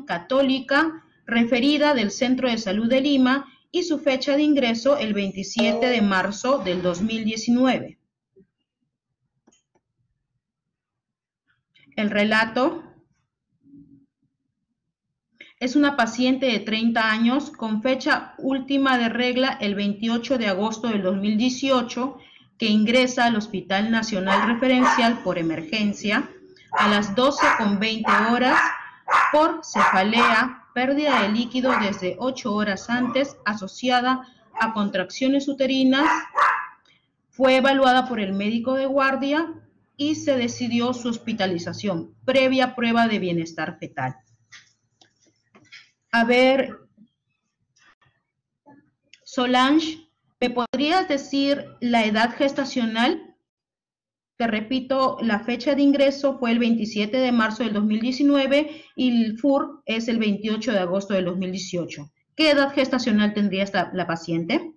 Educación Católica referida del Centro de Salud de Lima y su fecha de ingreso el 27 de marzo del 2019. El relato es una paciente de 30 años con fecha última de regla el 28 de agosto del 2018 que ingresa al Hospital Nacional Referencial por emergencia a las 12:20 horas por cefalea, pérdida de líquido desde 8 horas antes asociada a contracciones uterinas. Fue evaluada por el médico de guardia y se decidió su hospitalización previa prueba de bienestar fetal. A ver, Solange, ¿me podrías decir la edad gestacional? Te repito, la fecha de ingreso fue el 27 de marzo del 2019 y el FUR es el 28 de agosto del 2018. ¿Qué edad gestacional tendría la paciente?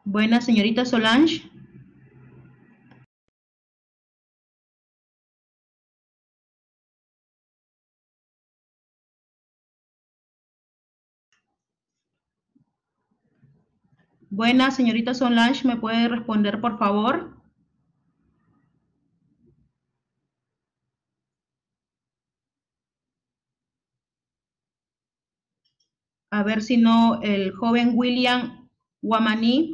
Buenas, señorita Solange. Buenas, señorita Solange, ¿me puede responder, por favor? A ver si no, el joven William Guamaní.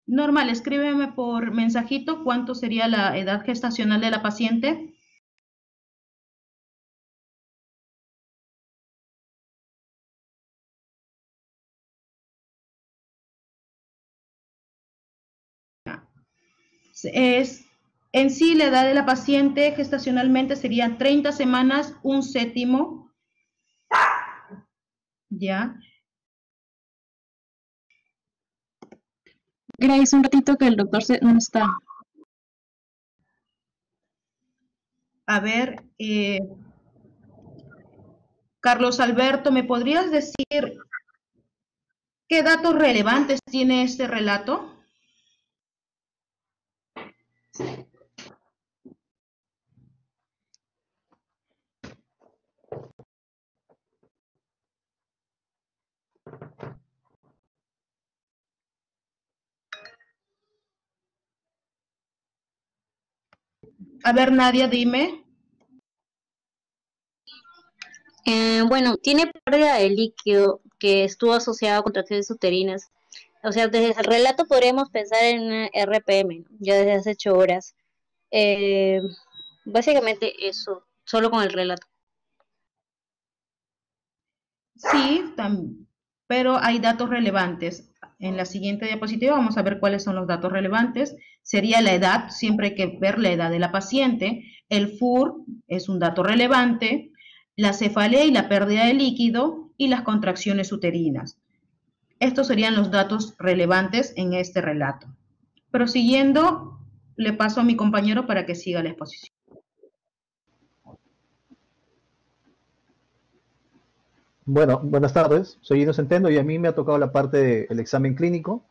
Normal, escríbeme por mensajito cuánto sería la edad gestacional de la paciente. En sí, la edad de la paciente gestacionalmente sería 30 semanas, un séptimo, ¿ya? Grace, un ratito que el doctor no está. A ver, Carlos Alberto, ¿me podrías decir qué datos relevantes tiene este relato? A ver, Nadia, dime. Bueno, tiene pérdida de líquido que estuvo asociada a contracciones uterinas. O sea, desde el relato podríamos pensar en una RPM, ¿no? Ya desde hace 8 horas. Básicamente eso, solo con el relato. Sí, pero hay datos relevantes. En la siguiente diapositiva vamos a ver cuáles son los datos relevantes. Sería la edad, siempre hay que ver la edad de la paciente. El FUR es un dato relevante. La cefalea y la pérdida de líquido y las contracciones uterinas. Estos serían los datos relevantes en este relato. Prosiguiendo, le paso a mi compañero para que siga la exposición. Bueno, buenas tardes. Soy Gino Centeno y a mí me ha tocado la parte del examen clínico.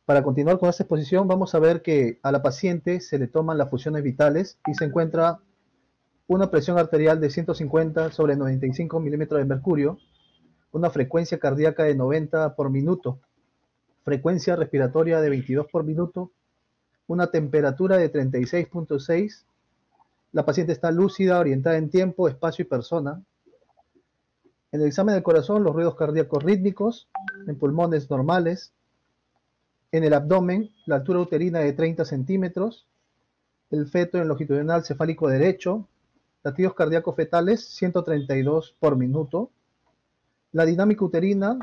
Para continuar con esta exposición, vamos a ver que a la paciente se le toman las funciones vitales y se encuentra una presión arterial de 150 sobre 95 milímetros de mercurio, una frecuencia cardíaca de 90 por minuto, frecuencia respiratoria de 22 por minuto, una temperatura de 36.6. La paciente está lúcida, orientada en tiempo, espacio y persona. En el examen del corazón, los ruidos cardíacos rítmicos, en pulmones normales. En el abdomen, la altura uterina de 30 centímetros. El feto en longitudinal cefálico derecho. Latidos cardíacos fetales, 132 por minuto. La dinámica uterina,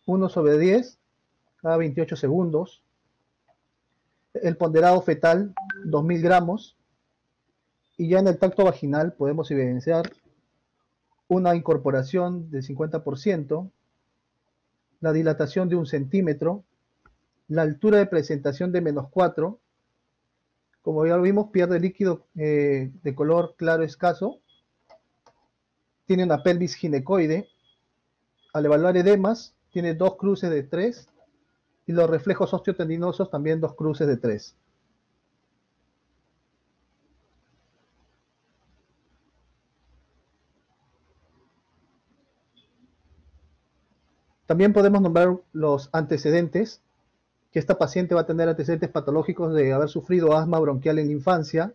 1/10 cada 28 segundos. El ponderado fetal, 2000 gramos. Y ya en el tacto vaginal podemos evidenciar una incorporación del 50%, la dilatación de 1 centímetro, la altura de presentación de -4, como ya lo vimos, pierde líquido de color claro escaso, tiene una pelvis ginecoide, al evaluar edemas, tiene 2 cruces de 3, y los reflejos osteotendinosos también 2 cruces de 3. También podemos nombrar los antecedentes, que esta paciente va a tener antecedentes patológicos de haber sufrido asma bronquial en la infancia,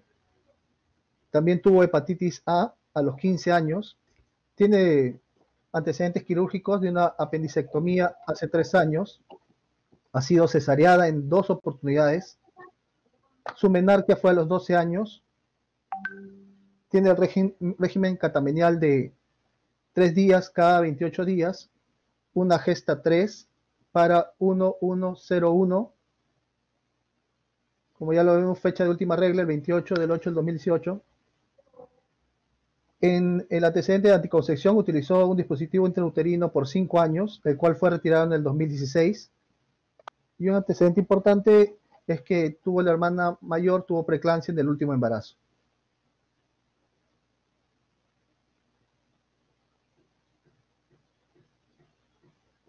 también tuvo hepatitis A los 15 años, tiene antecedentes quirúrgicos de una apendicectomía hace 3 años, ha sido cesareada en 2 oportunidades, su menarquia fue a los 12 años, tiene el régimen catamenial de 3 días cada 28 días, una gesta 3 para 1101, como ya lo vemos, fecha de última regla, el 28 del 8 del 2018. En el antecedente de anticoncepción utilizó un dispositivo intrauterino por 5 años, el cual fue retirado en el 2016. Y un antecedente importante es que la hermana mayor tuvo preeclampsia en el último embarazo.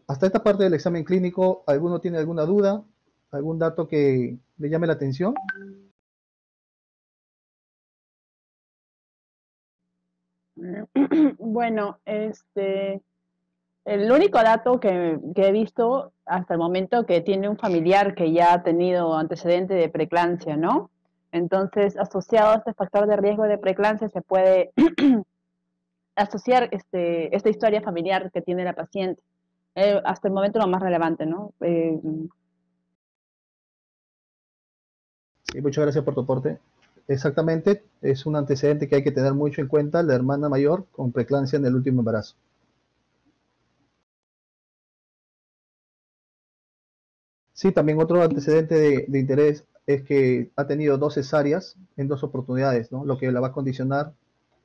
Hasta esta parte del examen clínico, ¿alguno tiene alguna duda? ¿Algún dato que le llame la atención? Bueno, el único dato que he visto hasta el momento que tiene un familiar que ya ha tenido antecedente de preeclampsia, ¿no? Entonces, asociado a este factor de riesgo de preeclampsia se puede asociar esta historia familiar que tiene la paciente. Hasta el momento lo más relevante, ¿no? Sí, muchas gracias por tu aporte. Exactamente, es un antecedente que hay que tener mucho en cuenta, la hermana mayor con preeclampsia en el último embarazo. Sí, también otro antecedente de interés es que ha tenido 2 cesáreas en 2 oportunidades, ¿no? Lo que la va a condicionar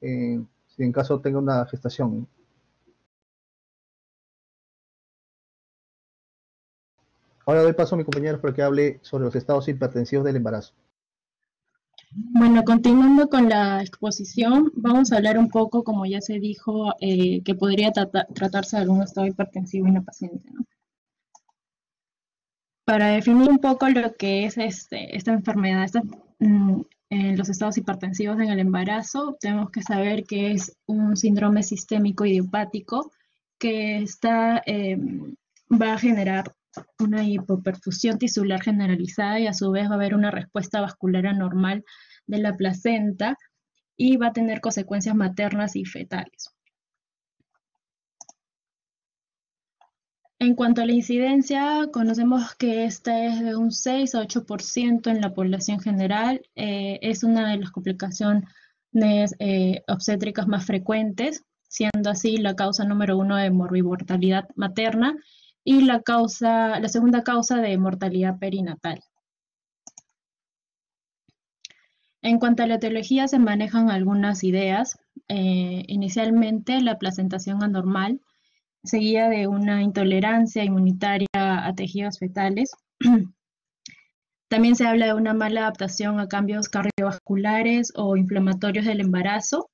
si en caso tenga una gestación. Ahora doy paso a mi compañero para que hable sobre los estados hipertensivos del embarazo. Bueno, continuando con la exposición, vamos a hablar un poco, como ya se dijo, que podría tratarse de algún estado hipertensivo en la paciente, ¿no? Para definir un poco lo que es esta enfermedad, los estados hipertensivos en el embarazo, tenemos que saber que es un síndrome sistémico idiopático que va a generar una hipoperfusión tisular generalizada y a su vez va a haber una respuesta vascular anormal de la placenta y va a tener consecuencias maternas y fetales. En cuanto a la incidencia, conocemos que esta es de un 6 a 8% en la población general. Es una de las complicaciones obstétricas más frecuentes, siendo así la causa número 1 de morbimortalidad materna y la segunda causa de mortalidad perinatal. En cuanto a la etiología, se manejan algunas ideas. Inicialmente, la placentación anormal, seguida de una intolerancia inmunitaria a tejidos fetales. También se habla de una mala adaptación a cambios cardiovasculares o inflamatorios del embarazo.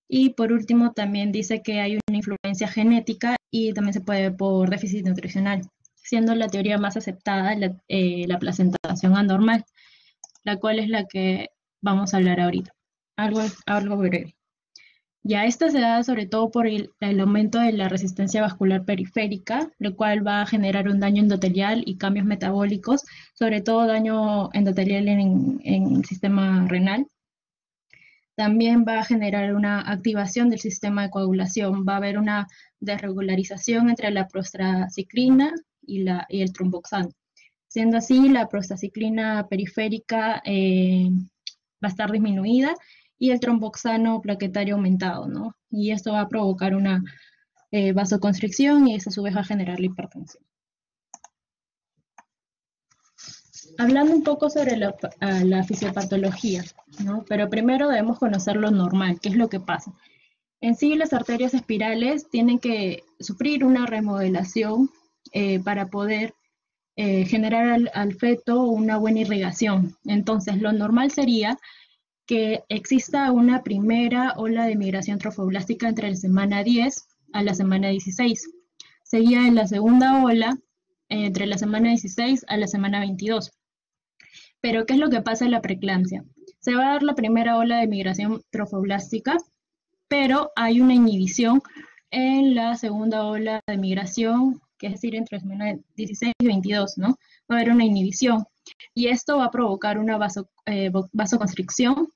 Y por último, también dice que hay una influencia genética y también se puede ver por déficit nutricional, siendo la teoría más aceptada la placentación anormal, la cual es la que vamos a hablar ahorita. Algo breve. Ya esta se da sobre todo por el aumento de la resistencia vascular periférica, lo cual va a generar un daño endotelial y cambios metabólicos, sobre todo daño endotelial en el sistema renal. También va a generar una activación del sistema de coagulación, va a haber una desregularización entre la prostraciclina y el tromboxano. Siendo así, la prostraciclina periférica va a estar disminuida y el tromboxano plaquetario aumentado, ¿no? Y esto va a provocar una vasoconstricción y eso a su vez va a generar la hipertensión. Hablando un poco sobre la fisiopatología, ¿no? Pero primero debemos conocer lo normal, qué es lo que pasa. En sí, las arterias espirales tienen que sufrir una remodelación para poder generar al feto una buena irrigación. Entonces, lo normal sería que exista una primera ola de migración trofoblástica entre la semana 10 a la semana 16. Seguía en la segunda ola entre la semana 16 a la semana 22. Pero, ¿qué es lo que pasa en la preeclampsia? Se va a dar la primera ola de migración trofoblástica, pero hay una inhibición en la segunda ola de migración, que es decir, entre la semana 16 y 22, ¿no? Va a haber una inhibición. Y esto va a provocar una vasoconstricción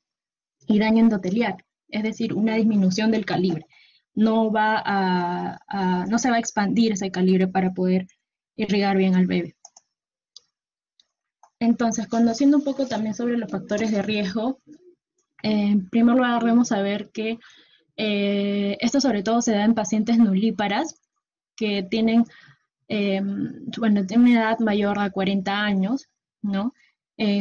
y daño endotelial, es decir, una disminución del calibre. No se va a expandir ese calibre para poder irrigar bien al bebé. Entonces, conociendo un poco también sobre los factores de riesgo, en primer lugar vamos a ver que esto sobre todo se da en pacientes nulíparas que tienen, tienen una edad mayor a 40 años, ¿no?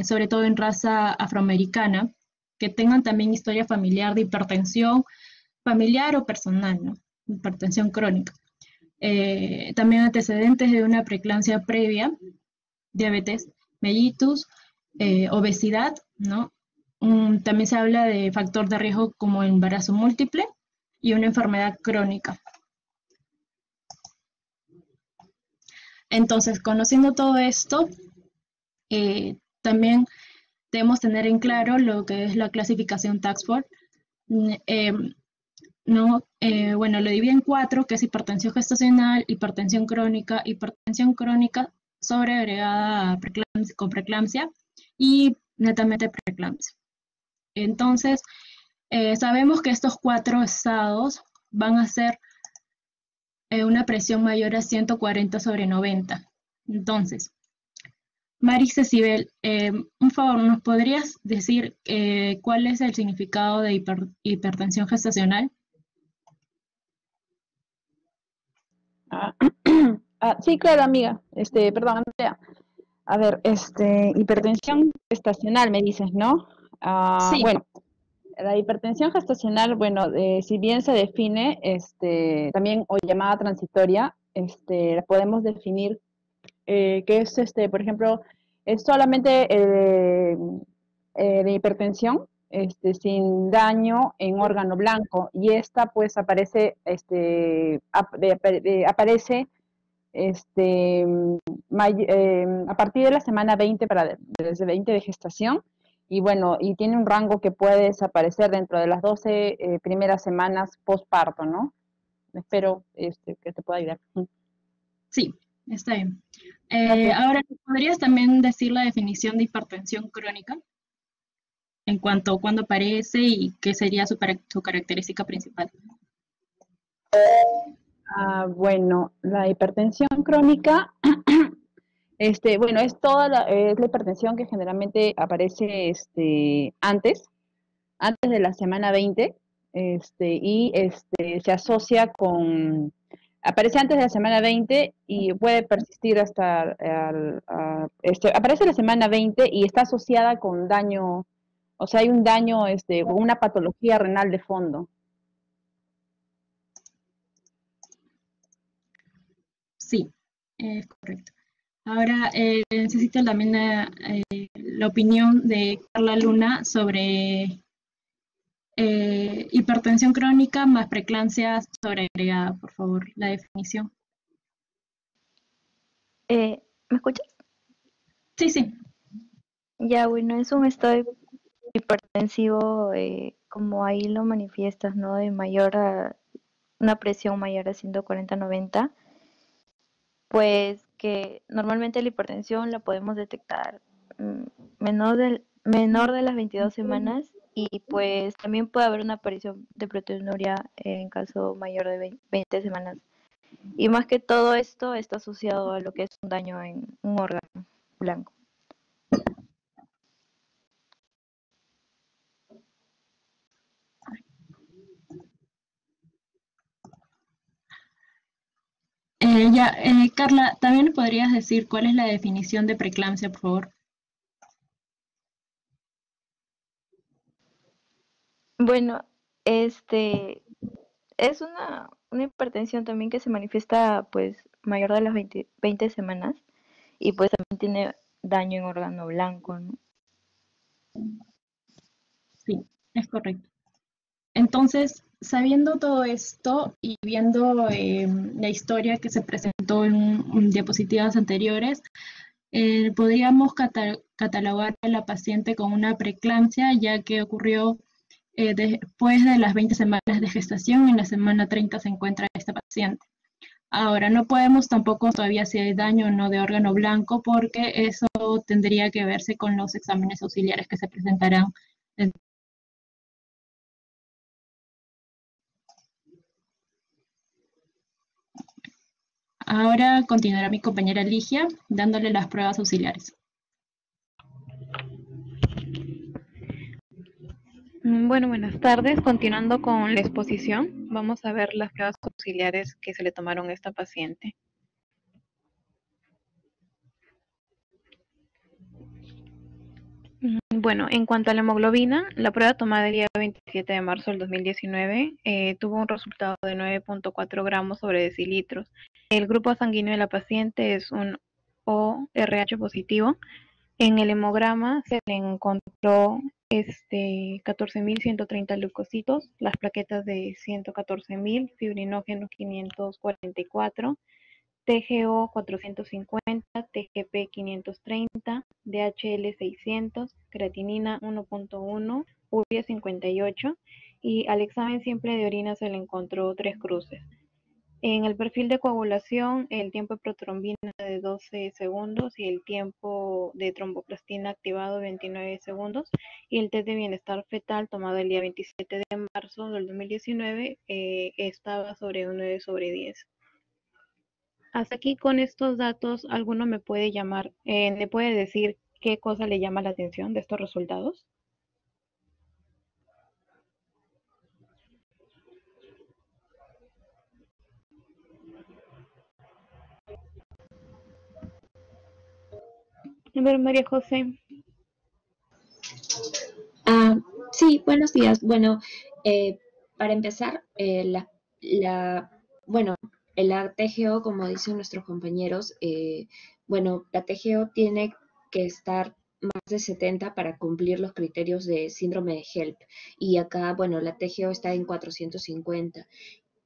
Sobre todo en raza afroamericana, que tengan también historia familiar de hipertensión familiar o personal, ¿no? Hipertensión crónica. También antecedentes de una preeclampsia previa, diabetes mellitus, obesidad, ¿no? También se habla de factor de riesgo como embarazo múltiple y una enfermedad crónica. Entonces, conociendo todo esto, también debemos tener en claro lo que es la clasificación Taxford. Bueno, lo divide en 4, que es hipertensión gestacional, hipertensión crónica sobreagregada con preeclampsia y netamente preeclampsia. Entonces, sabemos que estos 4 estados van a ser una presión mayor a 140/90. Entonces, Mari Cecibel, un favor, ¿nos podrías decir cuál es el significado de hipertensión gestacional? Sí, claro, amiga. Perdón, Andrea. A ver, hipertensión gestacional, me dices, ¿no? Sí. Bueno, la hipertensión gestacional, bueno, si bien se define, también o llamada transitoria, la podemos definir que es, por ejemplo, es solamente de hipertensión, sin daño en órgano blanco, y esta pues aparece, aparece a partir de la semana 20 desde 20 de gestación, y bueno, y tiene un rango que puede desaparecer dentro de las 12 primeras semanas postparto, ¿no? Espero que te pueda ayudar. Sí, está bien. Okay. Ahora, ¿podrías también decir la definición de hipertensión crónica? En cuanto a cuándo aparece y qué sería su característica principal. Bueno, la hipertensión crónica, bueno, es es la hipertensión que generalmente aparece antes de la semana 20, y se asocia aparece antes de la semana 20 y puede persistir hasta, aparece la semana 20 y está asociada con daño, o sea, hay un daño, una patología renal de fondo. Sí, es correcto. Ahora necesito también la opinión de Carla Luna sobre hipertensión crónica más preeclampsia sobreagregada, por favor, la definición. ¿Me escuchas? Sí, sí. Ya, bueno, es un estado hipertensivo, como ahí lo manifiestas, ¿no? De una presión mayor a 140/90, pues que normalmente la hipertensión la podemos detectar menor de las 22 semanas, y pues también puede haber una aparición de proteinuria en caso mayor de 20 semanas. Y más que todo esto está asociado a lo que es un daño en un órgano blanco. Carla, ¿también nos podrías decir cuál es la definición de preeclampsia, por favor? Bueno, es una una hipertensión también que se manifiesta pues mayor de las 20 semanas y pues también tiene daño en órgano blanco, ¿no? Sí, es correcto. Entonces, sabiendo todo esto y viendo la historia que se presentó en diapositivas anteriores, podríamos catalogar a la paciente con una preeclampsia, ya que ocurrió después de las 20 semanas de gestación. En la semana 30 se encuentra esta paciente. Ahora, no podemos tampoco todavía si hay daño o no de órgano blanco, porque eso tendría que verse con los exámenes auxiliares que se presentarán. Ahora continuará mi compañera Ligia dándole las pruebas auxiliares. Bueno, buenas tardes. Continuando con la exposición, vamos a ver las pruebas auxiliares que se le tomaron a esta paciente. Bueno, en cuanto a la hemoglobina, la prueba tomada el día 27 de marzo del 2019 tuvo un resultado de 9.4 gramos sobre decilitros. El grupo sanguíneo de la paciente es un ORH positivo. En el hemograma se le encontró 14.130 leucocitos, las plaquetas de 114.000, fibrinógeno 544, TGO 450, TGP 530, DHL 600, creatinina 1.1, urea 58 y al examen simple de orina se le encontró 3 cruces. En el perfil de coagulación, el tiempo de protrombina de 12 segundos y el tiempo de tromboplastina activado 29 segundos y el test de bienestar fetal tomado el día 27 de marzo del 2019 estaba sobre un 9 sobre 10. Hasta aquí con estos datos, ¿alguno me puede llamar, me puede decir qué cosa le llama la atención de estos resultados? A ver, María José. Sí, buenos días. Bueno, para empezar, bueno, la TGO, como dicen nuestros compañeros, bueno, la TGO tiene que estar más de 70 para cumplir los criterios de síndrome de HELP. Y acá, bueno, la TGO está en 450.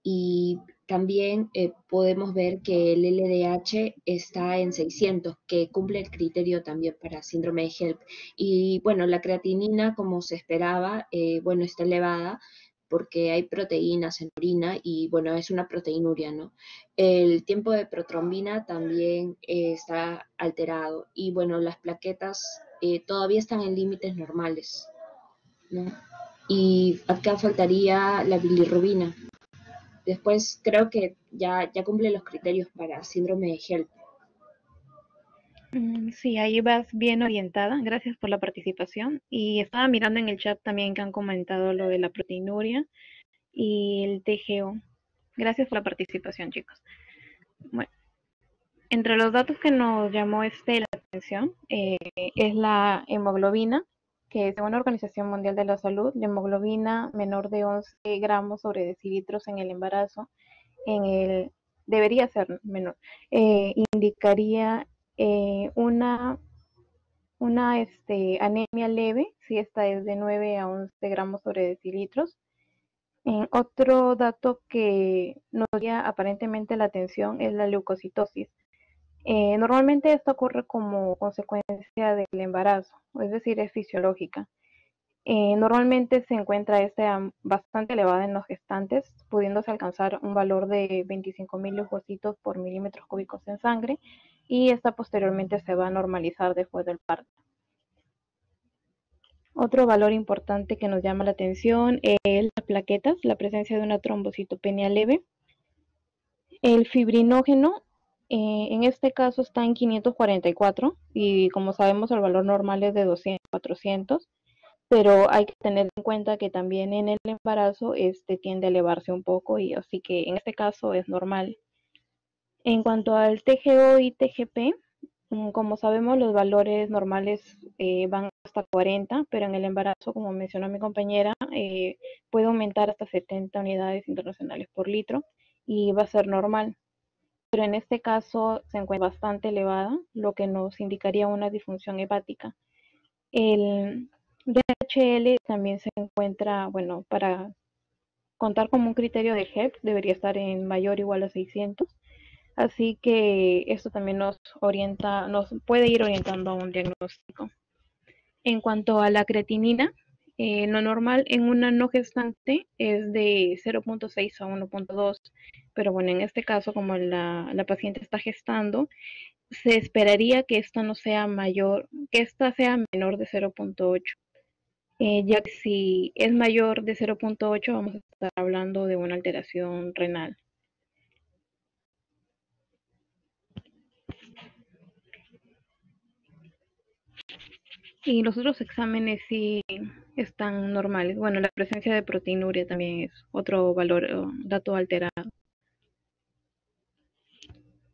Y también podemos ver que el LDH está en 600, que cumple el criterio también para síndrome de HELP. Y bueno, la creatinina, como se esperaba, bueno, está elevada porque hay proteínas en orina y bueno, es una proteinuria, ¿no? El tiempo de protrombina también está alterado y bueno, las plaquetas todavía están en límites normales, ¿no? Y acá faltaría la bilirrubina. Después creo que ya cumple los criterios para síndrome de HELP. Sí, ahí vas bien orientada. Gracias por la participación. Y estaba mirando en el chat también que han comentado lo de la proteinuria y el TGO. Gracias por la participación, chicos. Bueno, entre los datos que nos llamó la atención es la hemoglobina, que según la Organización Mundial de la Salud, la hemoglobina menor de 11 gramos sobre decilitros en el embarazo debería ser menor, indicaría una anemia leve, si esta es de 9 a 11 gramos sobre decilitros. Otro dato que nos llama aparentemente la atención es la leucocitosis. Normalmente esto ocurre como consecuencia del embarazo, es decir, es fisiológica. Normalmente se encuentra bastante elevada en los gestantes, pudiéndose alcanzar un valor de 25.000 leucocitos por milímetros cúbicos en sangre, y esta posteriormente se va a normalizar después del parto. Otro valor importante que nos llama la atención es las plaquetas, la presencia de una trombocitopenia leve. El fibrinógeno, en este caso está en 544 y como sabemos el valor normal es de 200 a 400. Pero hay que tener en cuenta que también en el embarazo tiende a elevarse un poco y así que en este caso es normal. En cuanto al TGO y TGP, como sabemos los valores normales van hasta 40, pero en el embarazo, como mencionó mi compañera, puede aumentar hasta 70 unidades internacionales por litro y va a ser normal. Pero en este caso se encuentra bastante elevada, lo que nos indicaría una disfunción hepática. El DHL también se encuentra, bueno, para contar como un criterio de HEP debería estar en mayor o igual a 600. Así que esto también nos orienta, nos puede ir orientando a un diagnóstico. En cuanto a la creatinina, lo normal en una no gestante es de 0.6 a 1.2, pero bueno, en este caso, como la paciente está gestando, se esperaría que esta no sea mayor, que esta sea menor de 0.8. Ya que si es mayor de 0.8 vamos a estar hablando de una alteración renal. Y los otros exámenes sí están normales. Bueno, la presencia de proteinuria también es otro valor, dato alterado.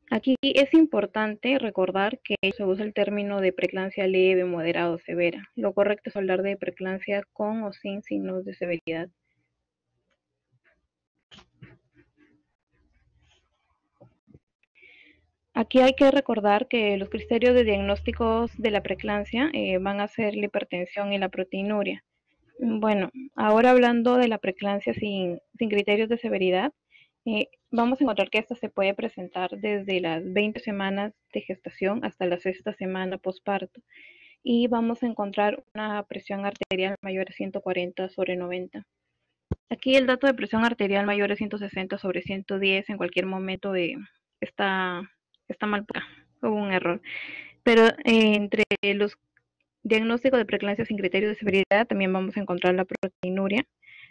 Aquí es importante recordar que se usa el término de preeclampsia leve, moderada o severa. Lo correcto es hablar de preeclampsia con o sin signos de severidad. Aquí hay que recordar que los criterios de diagnósticos de la preeclampsia van a ser la hipertensión y la proteinuria. Bueno, ahora hablando de la preeclampsia sin criterios de severidad, vamos a encontrar que esta se puede presentar desde las 20 semanas de gestación hasta la 6ª semana posparto. Y vamos a encontrar una presión arterial mayor a 140/90. Aquí el dato de presión arterial mayor a 160/110 en cualquier momento está mal, hubo un error. Pero entre los diagnósticos de preeclampsia sin criterio de severidad también vamos a encontrar la proteinuria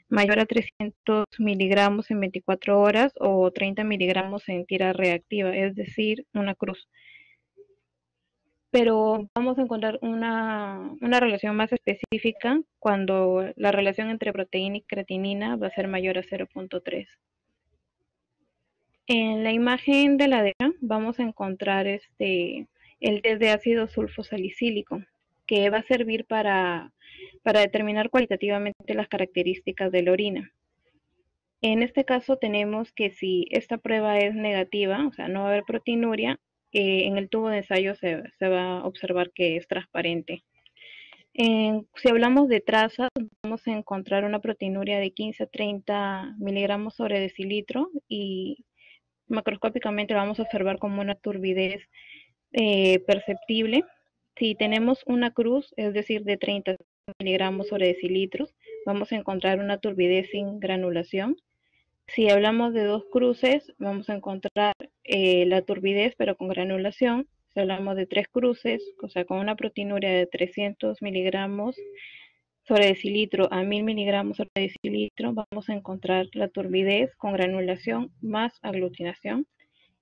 mayor a 300 miligramos en 24 horas o 30 miligramos en tira reactiva, es decir, una cruz. Pero vamos a encontrar una relación más específica cuando la relación entre proteína y creatinina va a ser mayor a 0.3. En la imagen de la derecha vamos a encontrar el test de ácido sulfosalicílico, que va a servir para determinar cualitativamente las características de la orina. En este caso tenemos que si esta prueba es negativa, o sea, no va a haber proteinuria, en el tubo de ensayo se va a observar que es transparente. Si hablamos de trazas, vamos a encontrar una proteinuria de 15 a 30 miligramos sobre decilitro y macroscópicamente lo vamos a observar como una turbidez perceptible. Si tenemos una cruz, es decir, de 30 miligramos sobre decilitros, vamos a encontrar una turbidez sin granulación. Si hablamos de dos cruces, vamos a encontrar la turbidez pero con granulación. Si hablamos de tres cruces, o sea, con una proteinuria de 300 miligramos sobre decilitro a 1000 miligramos sobre decilitro, vamos a encontrar la turbidez con granulación más aglutinación.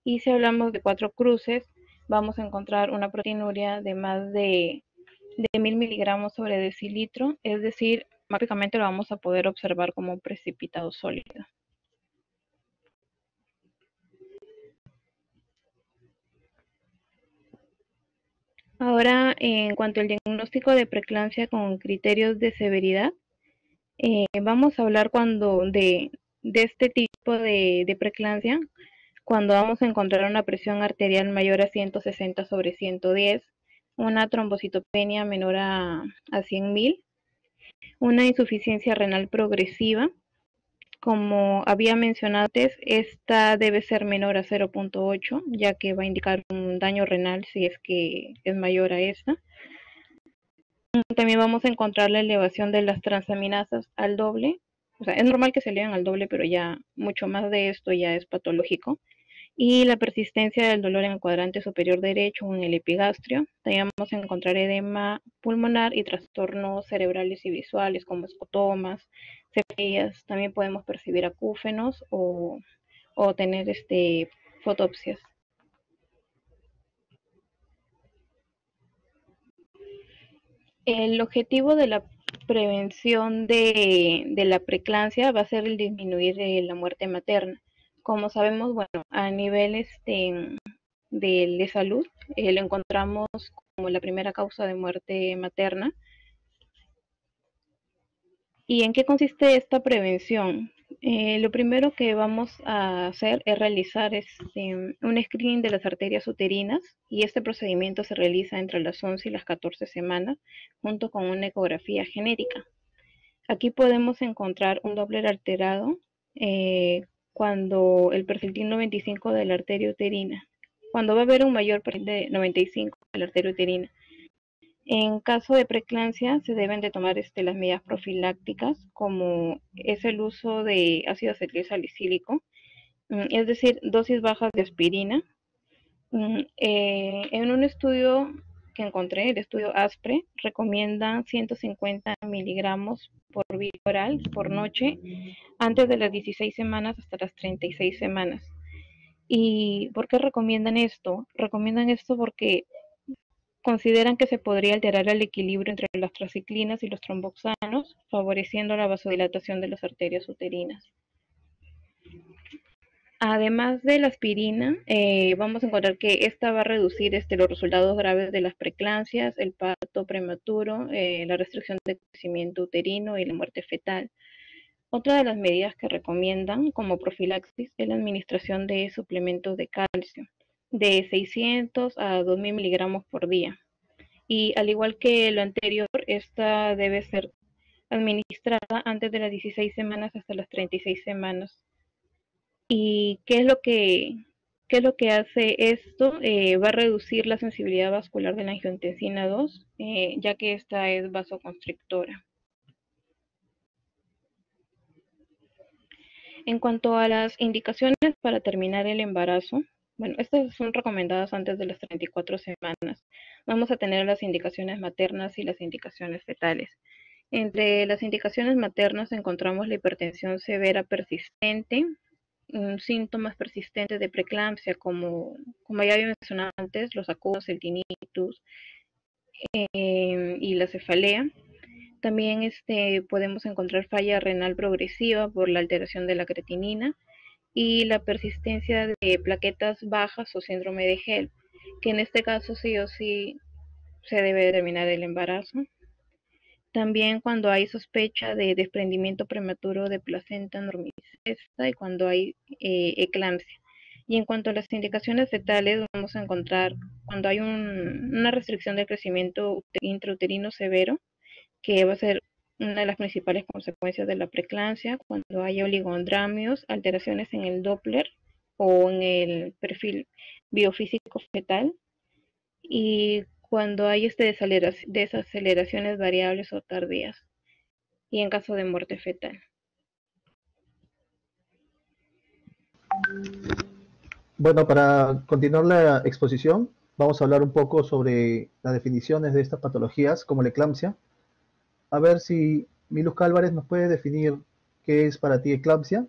Y si hablamos de cuatro cruces, vamos a encontrar una proteinuria de más de 1000 miligramos sobre decilitro, es decir, prácticamente lo vamos a poder observar como un precipitado sólido. Ahora, en cuanto al diagnóstico de preeclampsia con criterios de severidad, vamos a hablar de este tipo de preeclampsia cuando vamos a encontrar una presión arterial mayor a 160/110, una trombocitopenia menor a 100.000, una insuficiencia renal progresiva. Como había mencionado antes, esta debe ser menor a 0.8, ya que va a indicar un daño renal si es que es mayor a esta. También vamos a encontrar la elevación de las transaminasas al doble. O sea, es normal que se eleven al doble, pero ya mucho más de esto ya es patológico. Y la persistencia del dolor en el cuadrante superior derecho o en el epigastrio. También vamos a encontrar edema pulmonar y trastornos cerebrales y visuales como escotomas, cefaleas. También podemos percibir acúfenos o tener fotopsias. El objetivo de la prevención de la preeclampsia va a ser el disminuir la muerte materna. Como sabemos, bueno, a nivel de salud, lo encontramos como la primera causa de muerte materna. ¿Y en qué consiste esta prevención? Lo primero que vamos a hacer es realizar un screening de las arterias uterinas y este procedimiento se realiza entre las 11 y las 14 semanas junto con una ecografía genética. Aquí podemos encontrar un Doppler alterado cuando el perfil 95 de la arteria uterina, cuando va a haber un mayor perfil de 95 de la arteria uterina. En caso de preeclampsia se deben de tomar las medidas profilácticas como es el uso de ácido acetil salicílico, es decir, dosis bajas de aspirina. En un estudio que encontré, el estudio ASPRE, recomiendan 150 miligramos por vía oral por noche antes de las 16 semanas hasta las 36 semanas. ¿Y por qué recomiendan esto? Recomiendan esto porque consideran que se podría alterar el equilibrio entre las traciclinas y los tromboxanos, favoreciendo la vasodilatación de las arterias uterinas. Además de la aspirina, vamos a encontrar que esta va a reducir los resultados graves de las preeclampsias, el parto prematuro, la restricción de crecimiento uterino y la muerte fetal. Otra de las medidas que recomiendan como profilaxis es la administración de suplementos de calcio, de 600 a 2000 miligramos por día. Y al igual que lo anterior, esta debe ser administrada antes de las 16 semanas hasta las 36 semanas. ¿Y qué es lo que hace esto? Va a reducir la sensibilidad vascular de la angiotensina 2, ya que esta es vasoconstrictora. En cuanto a las indicaciones para terminar el embarazo, bueno, estas son recomendadas antes de las 34 semanas. Vamos a tener las indicaciones maternas y las indicaciones fetales. Entre las indicaciones maternas encontramos la hipertensión severa persistente, síntomas persistentes de preeclampsia como ya había mencionado antes, los acudos, el tinnitus y la cefalea. También podemos encontrar falla renal progresiva por la alteración de la creatinina y la persistencia de plaquetas bajas o síndrome de HELP, que en este caso sí o sí se debe terminar el embarazo. También cuando hay sospecha de desprendimiento prematuro de placenta normicesta y cuando hay eclampsia. Y en cuanto a las indicaciones fetales, vamos a encontrar cuando hay una restricción del crecimiento intrauterino severo, que va a ser una de las principales consecuencias de la preeclampsia, cuando hay oligodramios, alteraciones en el Doppler o en el perfil biofísico fetal, y cuando hay desaceleraciones variables o tardías, y en caso de muerte fetal. Bueno, para continuar la exposición, vamos a hablar un poco sobre las definiciones de estas patologías, como la eclampsia. A ver si Miluska Álvarez nos puede definir qué es para ti eclampsia.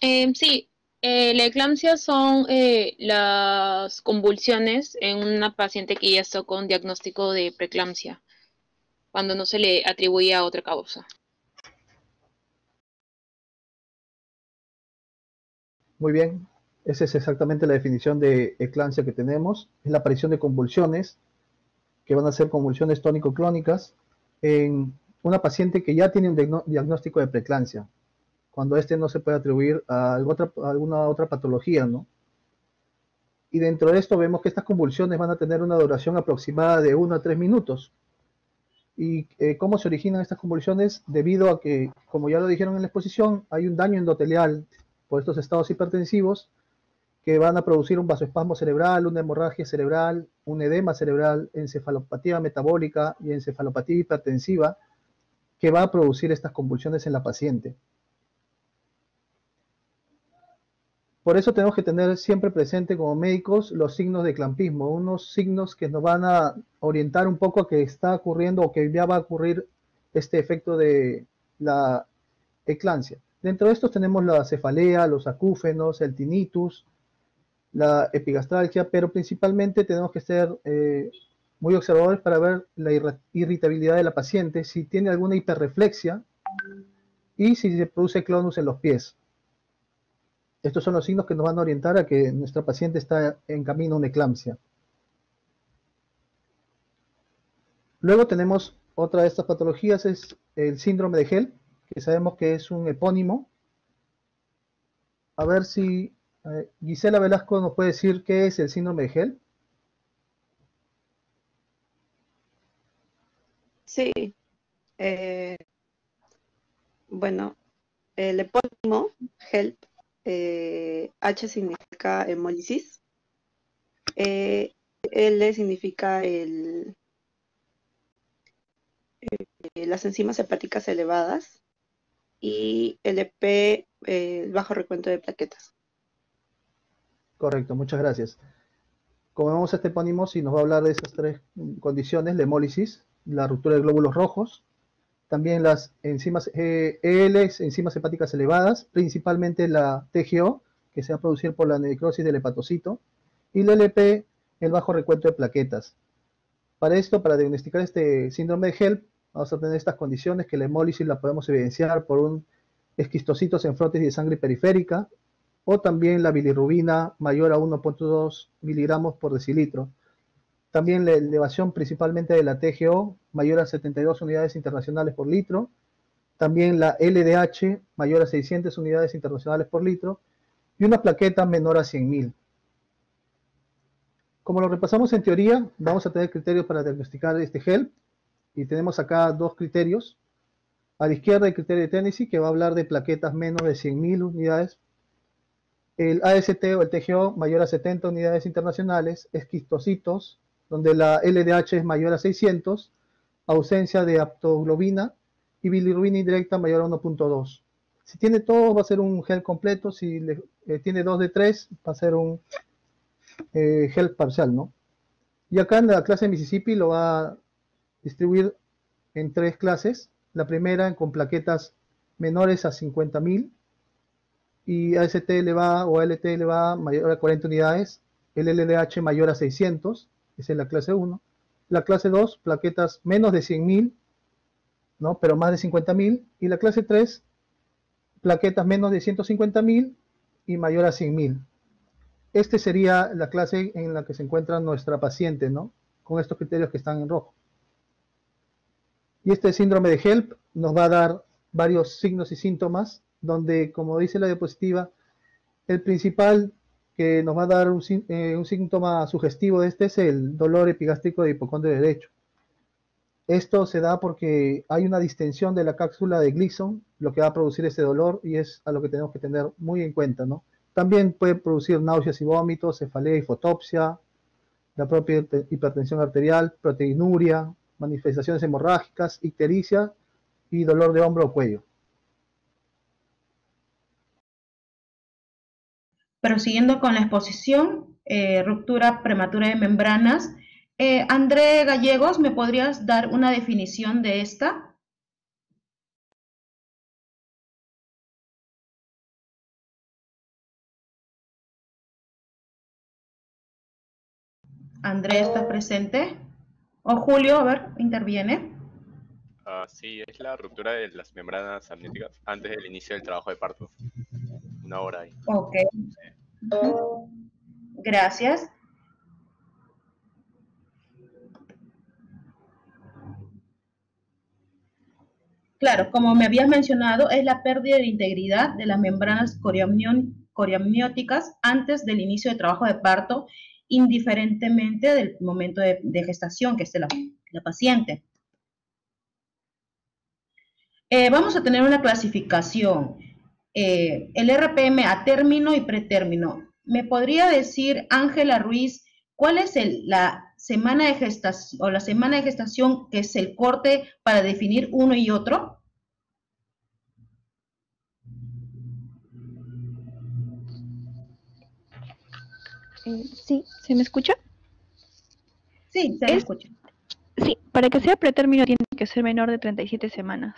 Sí, la eclampsia son las convulsiones en una paciente que ya está con diagnóstico de preeclampsia, cuando no se le atribuye a otra causa. Muy bien, esa es exactamente la definición de eclampsia que tenemos. Es la aparición de convulsiones, que van a ser convulsiones tónico-clónicas, en una paciente que ya tiene un diagnóstico de preeclampsia, cuando este no se puede atribuir a alguna otra patología, ¿no? Y dentro de esto vemos que estas convulsiones van a tener una duración aproximada de 1 a 3 minutos. ¿Y cómo se originan estas convulsiones? Debido a que, como ya lo dijeron en la exposición, hay un daño endotelial por estos estados hipertensivos que van a producir un vasoespasmo cerebral, una hemorragia cerebral, un edema cerebral, encefalopatía metabólica y encefalopatía hipertensiva, que va a producir estas convulsiones en la paciente. Por eso tenemos que tener siempre presente como médicos los signos de eclampismo, unos signos que nos van a orientar un poco a que está ocurriendo o que ya va a ocurrir este efecto de la eclampsia. Dentro de estos tenemos la cefalea, los acúfenos, el tinnitus, la epigastralgia, pero principalmente tenemos que ser muy observadores para ver la irritabilidad de la paciente, si tiene alguna hiperreflexia y si se produce clonus en los pies. Estos son los signos que nos van a orientar a que nuestra paciente está en camino a una eclampsia. Luego tenemos otra de estas patologías, es el síndrome de HELP, que sabemos que es un epónimo. A ver si Gisela Velasco nos puede decir qué es el síndrome de HELP. Sí, bueno, el epónimo HELP, H significa hemólisis, L significa las enzimas hepáticas elevadas y LP, el bajo recuento de plaquetas. Correcto, muchas gracias. Como vemos, este epónimo sí nos va a hablar de esas tres condiciones: la hemólisis, la ruptura de glóbulos rojos, también las enzimas enzimas hepáticas elevadas, principalmente la TGO, que se va a producir por la necrosis del hepatocito, y la LP, el bajo recuento de plaquetas. Para esto, para diagnosticar este síndrome de HELP, vamos a tener estas condiciones, que la hemólisis la podemos evidenciar por un esquistocitos en frótesis de sangre periférica, o también la bilirrubina mayor a 1.2 miligramos por decilitro. También la elevación principalmente de la TGO mayor a 72 unidades internacionales por litro. También la LDH mayor a 600 unidades internacionales por litro. Y una plaqueta menor a 100.000. Como lo repasamos en teoría, vamos a tener criterios para diagnosticar este HELP. Y tenemos acá dos criterios. A la izquierda el criterio de Tennessee, que va a hablar de plaquetas menos de 100.000 unidades. El AST o el TGO mayor a 70 unidades internacionales, esquistocitos, donde la LDH es mayor a 600, ausencia de aptoglobina y bilirrubina indirecta mayor a 1.2. Si tiene todo, va a ser un HELP completo. Si tiene 2 de 3, va a ser un HELP parcial, ¿no? Y acá en la clase de Mississippi lo va a distribuir en 3 clases. La primera con plaquetas menores a 50.000, y AST elevada o LT elevada mayor a 40 unidades, el LDH mayor a 600, esa es la clase 1. La clase 2, plaquetas menos de 100.000, ¿no? Pero más de 50.000, y la clase 3, plaquetas menos de 150.000 y mayor a 100.000. Esta sería la clase en la que se encuentra nuestra paciente, ¿no? Con estos criterios que están en rojo. Y este síndrome de HELP nos va a dar varios signos y síntomas, donde, como dice la diapositiva, el principal que nos va a dar un síntoma sugestivo de este es el dolor epigástrico de hipocondrio derecho. Esto se da porque hay una distensión de la cápsula de Gleason, lo que va a producir ese dolor, y es a lo que tenemos que tener muy en cuenta, ¿no? También puede producir náuseas y vómitos, cefalea y fotopsia, la propia hipertensión arterial, proteinuria, manifestaciones hemorrágicas, ictericia y dolor de hombro o cuello. Prosiguiendo con la exposición, ruptura prematura de membranas. André Gallegos, ¿me podrías dar una definición de esta? André, ¿estás presente? O Julio, a ver, interviene. Sí, es la ruptura de las membranas amnióticas antes del inicio del trabajo de parto. Una hora ahí. Ok. Gracias. Claro, como me habías mencionado, es la pérdida de integridad de las membranas coriamnióticas antes del inicio del trabajo de parto, indiferentemente del momento de gestación que esté la paciente. Vamos a tener una clasificación. El RPM a término y pretérmino. ¿Me podría decir, Ángela Ruiz, cuál es la semana de gestación o la semana de gestación que es el corte para definir uno y otro? Sí, ¿se me escucha? Sí, se me escucha. Sí, para que sea pretérmino tiene que ser menor de 37 semanas.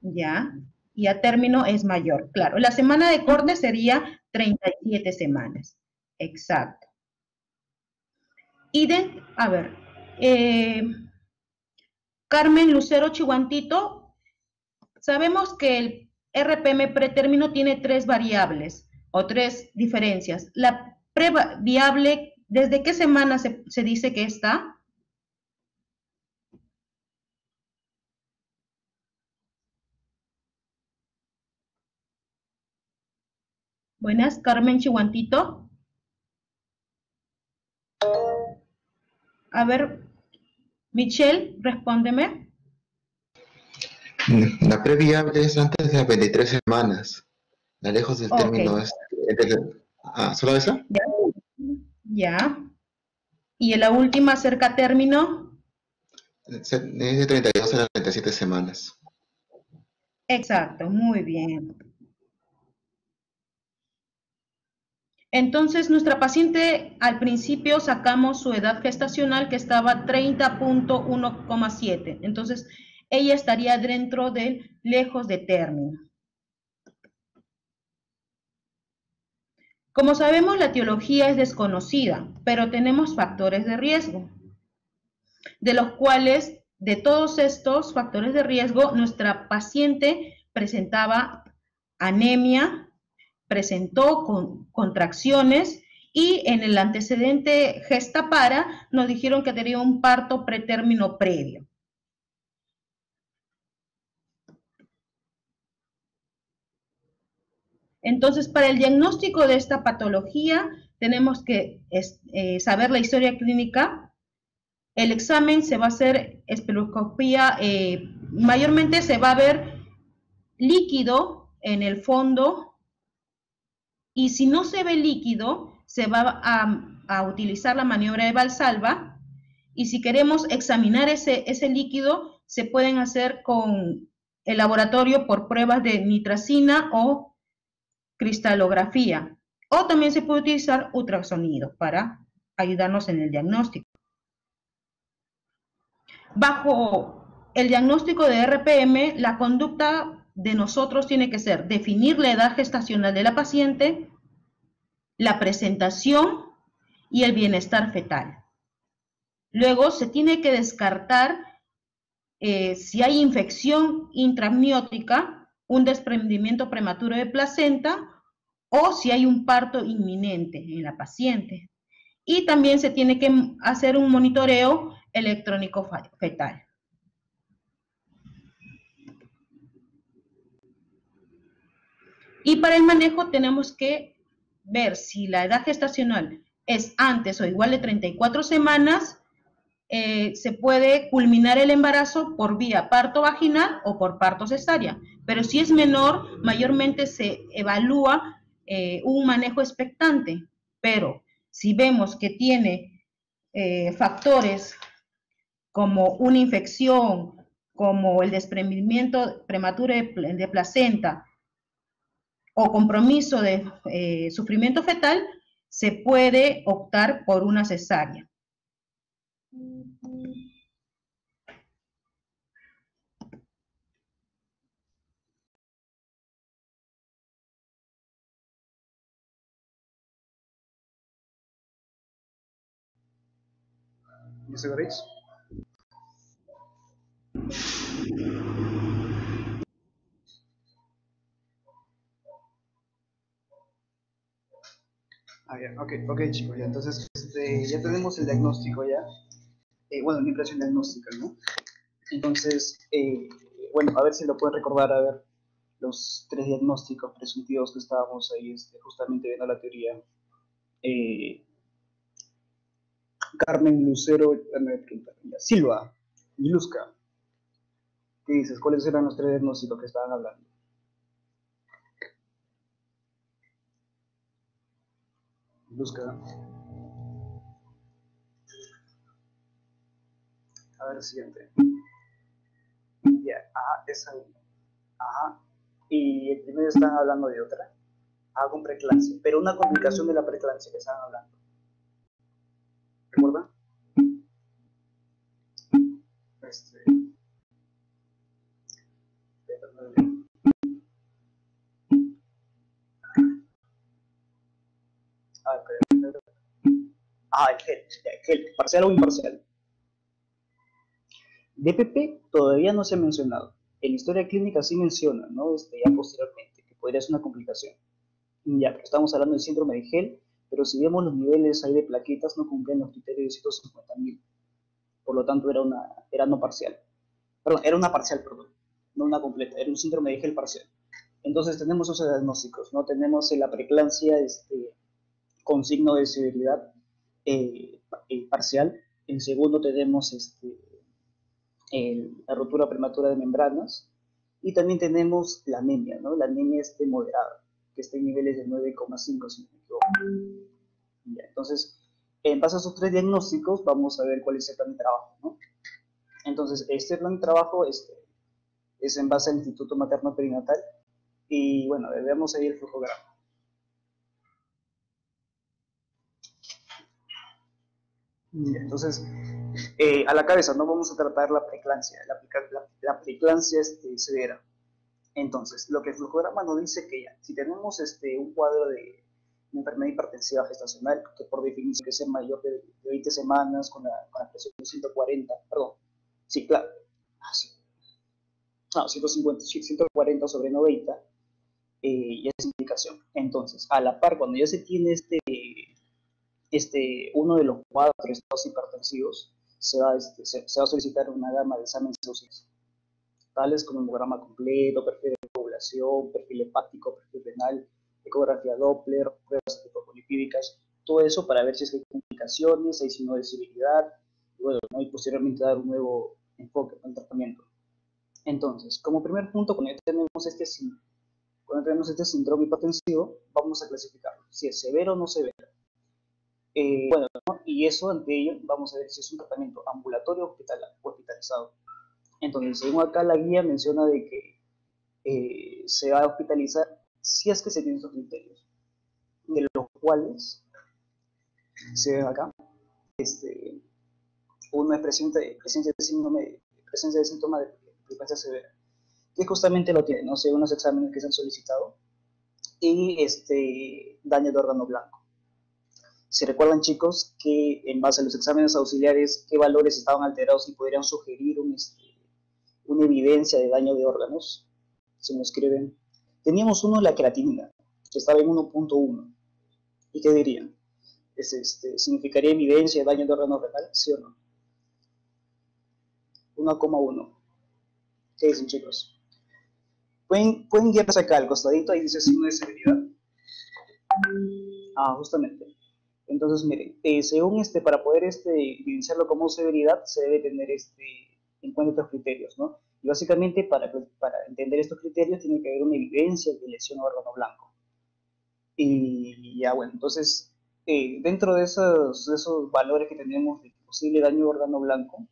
Ya, y a término es mayor, claro. La semana de corte sería 37 semanas. Exacto. Y a ver, Carmen Lucero Chihuantito, sabemos que el RPM pretérmino tiene 3 variables o 3 diferencias. La prevariable, ¿desde qué semana se dice que está? Buenas, Carmen Chihuantito. A ver, Michelle, respóndeme. La previable es antes de las 23 semanas. La lejos del término Ok, es... ¿Solo esa? ya. Ya. ¿Y en la última cerca término? Es de 32 a las 37 semanas. Exacto, muy bien. Entonces, nuestra paciente al principio sacamos su edad gestacional que estaba 30.1,7. Entonces, ella estaría dentro del lejos de término. Como sabemos, la etiología es desconocida, pero tenemos factores de riesgo, de los cuales, de todos estos factores de riesgo, nuestra paciente presentaba anemia, presentó con contracciones y en el antecedente gestapara nos dijeron que tenía un parto pretérmino previo. Entonces, para el diagnóstico de esta patología tenemos que saber la historia clínica. El examen se va a hacer espeleoscopía, mayormente se va a ver líquido en el fondo y si no se ve líquido, se va a utilizar la maniobra de Valsalva y si queremos examinar ese líquido, se pueden hacer con el laboratorio por pruebas de nitracina o cristalografía. O también se puede utilizar ultrasonido para ayudarnos en el diagnóstico. Bajo el diagnóstico de RPM, la conducta de nosotros tiene que ser definir la edad gestacional de la paciente, la presentación y el bienestar fetal. Luego se tiene que descartar si hay infección intramniótica, un desprendimiento prematuro de placenta o si hay un parto inminente en la paciente. Y también se tiene que hacer un monitoreo electrónico fetal. Y para el manejo tenemos que ver si la edad gestacional es antes o igual de 34 semanas, se puede culminar el embarazo por vía parto vaginal o por parto cesárea. Pero si es menor, mayormente se evalúa un manejo expectante. Pero si vemos que tiene factores como una infección, como el desprendimiento prematuro de placenta o compromiso de sufrimiento fetal, se puede optar por una cesárea. ¿Me aseguráis? Ya, ok, chicos, ya, entonces ya tenemos el diagnóstico ya, bueno, la impresión diagnóstica, ¿no? Entonces, bueno, a ver si lo pueden recordar, a ver, los tres diagnósticos presuntivos que estábamos ahí justamente viendo la teoría. Carmen, Lucero, Silva y Luzca. ¿Qué dices? ¿Cuáles eran los tres diagnósticos que estaban hablando? Luzca. A ver, el siguiente. Ya, ajá, esa una. Ajá. Y el primero están hablando de otra. Con preeclampsia, pero una complicación de la preeclampsia que estaban hablando. ¿Recuerdan? El gel, parcial o imparcial. DPP todavía no se ha mencionado. En historia clínica sí menciona, ¿no? Ya posteriormente, que podría ser una complicación. Ya, pero estamos hablando del síndrome de Gel, pero si vemos los niveles ahí de plaquetas no cumplían los criterios de 150.000. Por lo tanto era no parcial. Perdón, era una parcial, perdón. No una completa, era un síndrome de Gel parcial. Entonces tenemos esos diagnósticos, ¿no? Tenemos la preeclampsia con signo de severidad parcial. En segundo tenemos la rotura prematura de membranas. Y también tenemos la anemia, ¿no? La anemia moderada, que está en niveles de 9,5, si no me equivoco. Ya, entonces, en base a esos tres diagnósticos, vamos a ver cuál es el plan de trabajo, ¿no? Entonces, este plan de trabajo es en base al Instituto Materno Perinatal. Y bueno, veamos ahí el flujograma. Entonces, a la cabeza no vamos a tratar la preeclampsia, la preeclampsia severa. Entonces, lo que el flujograma nos dice que ya, si tenemos un cuadro de enfermedad hipertensiva gestacional, que por definición que sea mayor de 20 semanas con la presión de 140, perdón, sí, claro, sí. No, 150, 140 sobre 90, ya es indicación. Entonces, a la par, cuando ya se tiene uno de los cuatro estados hipertensivos, se va a solicitar una gama de exámenes auxiliares, tales como hemograma completo, perfil de población, perfil hepático, perfil renal, ecografía Doppler, pruebas lipolipídicas, todo eso para ver si es que hay complicaciones, hay signo de severidad, y bueno, ¿no? Y posteriormente dar un nuevo enfoque al tratamiento. Entonces, como primer punto, cuando tenemos este síndrome hipertensivo, vamos a clasificarlo, si es severo o no severo. Bueno, ¿no? Y eso, ante ello, vamos a ver si es un tratamiento ambulatorio o hospitalizado. Entonces, según acá la guía menciona de que se va a hospitalizar si es que se tienen estos criterios, de los cuales se ven acá, uno es presencia de síntoma de preeclampsia severa, que justamente lo tiene, ¿no? Según los exámenes que se han solicitado, y daño de órgano blanco. Si recuerdan, chicos, que en base a los exámenes auxiliares, qué valores estaban alterados y podrían sugerir una evidencia de daño de órganos, se nos escriben. Teníamos uno, la creatinina, que estaba en 1.1. ¿Y qué dirían? ¿Significaría evidencia de daño de órgano renal? ¿Sí o no? 1,1. ¿Qué dicen, chicos? Pueden guiarse acá al costadito, ahí dice signo de severidad. Justamente. Entonces, miren, según para poder evidenciarlo como severidad, se debe tener en cuenta estos criterios, ¿no? Y básicamente, para entender estos criterios, tiene que haber una evidencia de lesión a órgano blanco. Y ya, bueno, entonces, dentro de esos valores que tenemos de posible daño de órgano blanco,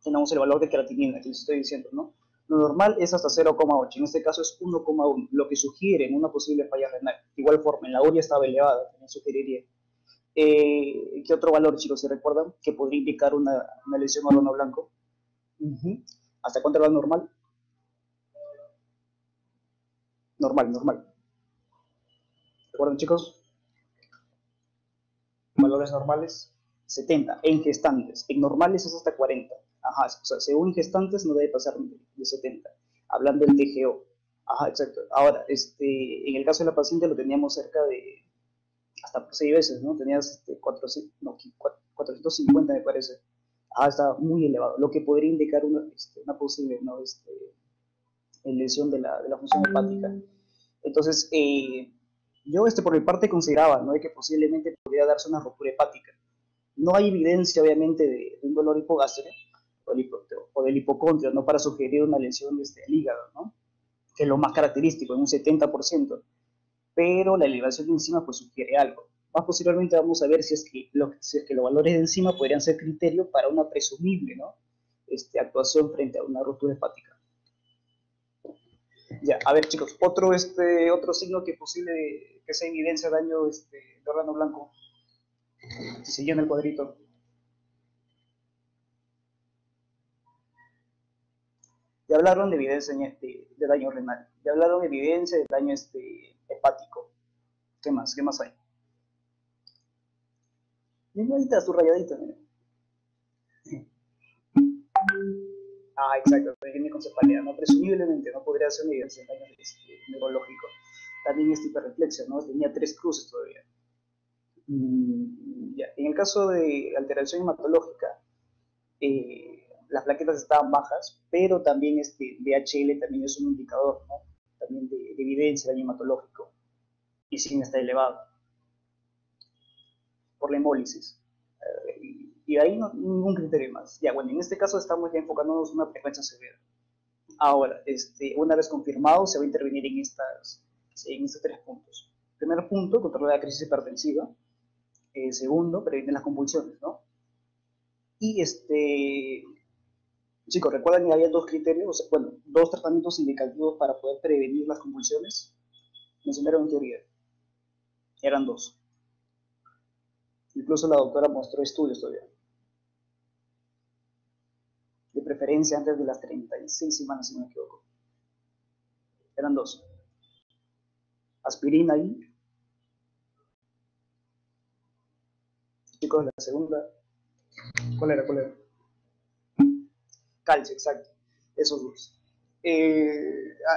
tenemos el valor de creatinina, que les estoy diciendo, ¿no? Lo normal es hasta 0,8, en este caso es 1,1, lo que sugiere una posible falla renal. De igual forma, en la urea estaba elevada, también sugeriría. ¿Qué otro valor, chicos, se recuerdan? Que podría indicar una lesión a órgano blanco. ¿Hasta cuánto era normal? Normal. ¿Recuerdan, chicos? Valores normales, 70. En gestantes. En normales es hasta 40. O sea, según gestantes no debe pasar de 70. Hablando del TGO. Exacto. Ahora, en el caso de la paciente lo teníamos cerca de hasta por 6 veces, ¿no? Tenías 450, me parece. Está muy elevado, lo que podría indicar una posible, ¿no? Lesión de la función hepática. Entonces, yo por mi parte consideraba, ¿no?, de que posiblemente podría darse una ruptura hepática. No hay evidencia, obviamente, de un dolor hipogástrico o del hipocondrio, ¿no?, para sugerir una lesión al hígado, ¿no?, que es lo más característico, en un 70%. Pero la elevación de enzima pues sugiere algo. Más posteriormente vamos a ver si es que los valores de enzima podrían ser criterio para una presumible, ¿no?, actuación frente a una ruptura hepática. Ya, a ver, chicos, otro signo que posible que sea evidencia de daño de órgano blanco. Si se llena el cuadrito. Ya hablaron de evidencia de daño renal. Ya hablaron de evidencia de daño hepático. ¿Qué más? ¿Qué más hay? Bien, ahí está su rayadita, mira. Exacto, viene con cefalea, ¿no? Presumiblemente no podría ser una evidencia de daño neurológico. También hiperreflexia, ¿no? Tenía 3 cruces todavía. Ya. En el caso de alteración hematológica, las plaquetas estaban bajas, pero también DHL también es un indicador, ¿no?, también de evidencia de daño hematológico y sin estar elevado por la hemólisis. Y ahí no, ningún criterio más. Ya, bueno, en este caso estamos ya enfocándonos en una frecuencia severa. Ahora, una vez confirmado, se va a intervenir en estos 3 puntos. Primer punto, controlar la crisis hipertensiva. Segundo, prevenir las convulsiones, ¿no? Y chicos, recuerdan que había 2 criterios, o sea, bueno, 2 tratamientos indicativos para poder prevenir las convulsiones. Mencionaron en teoría. Eran 2. Incluso la doctora mostró estudios todavía. De preferencia antes de las 36 semanas, si no me equivoco. Eran 2. Aspirina y... Chicos, la segunda... ¿Cuál era? Calcio, exacto. Esos 2.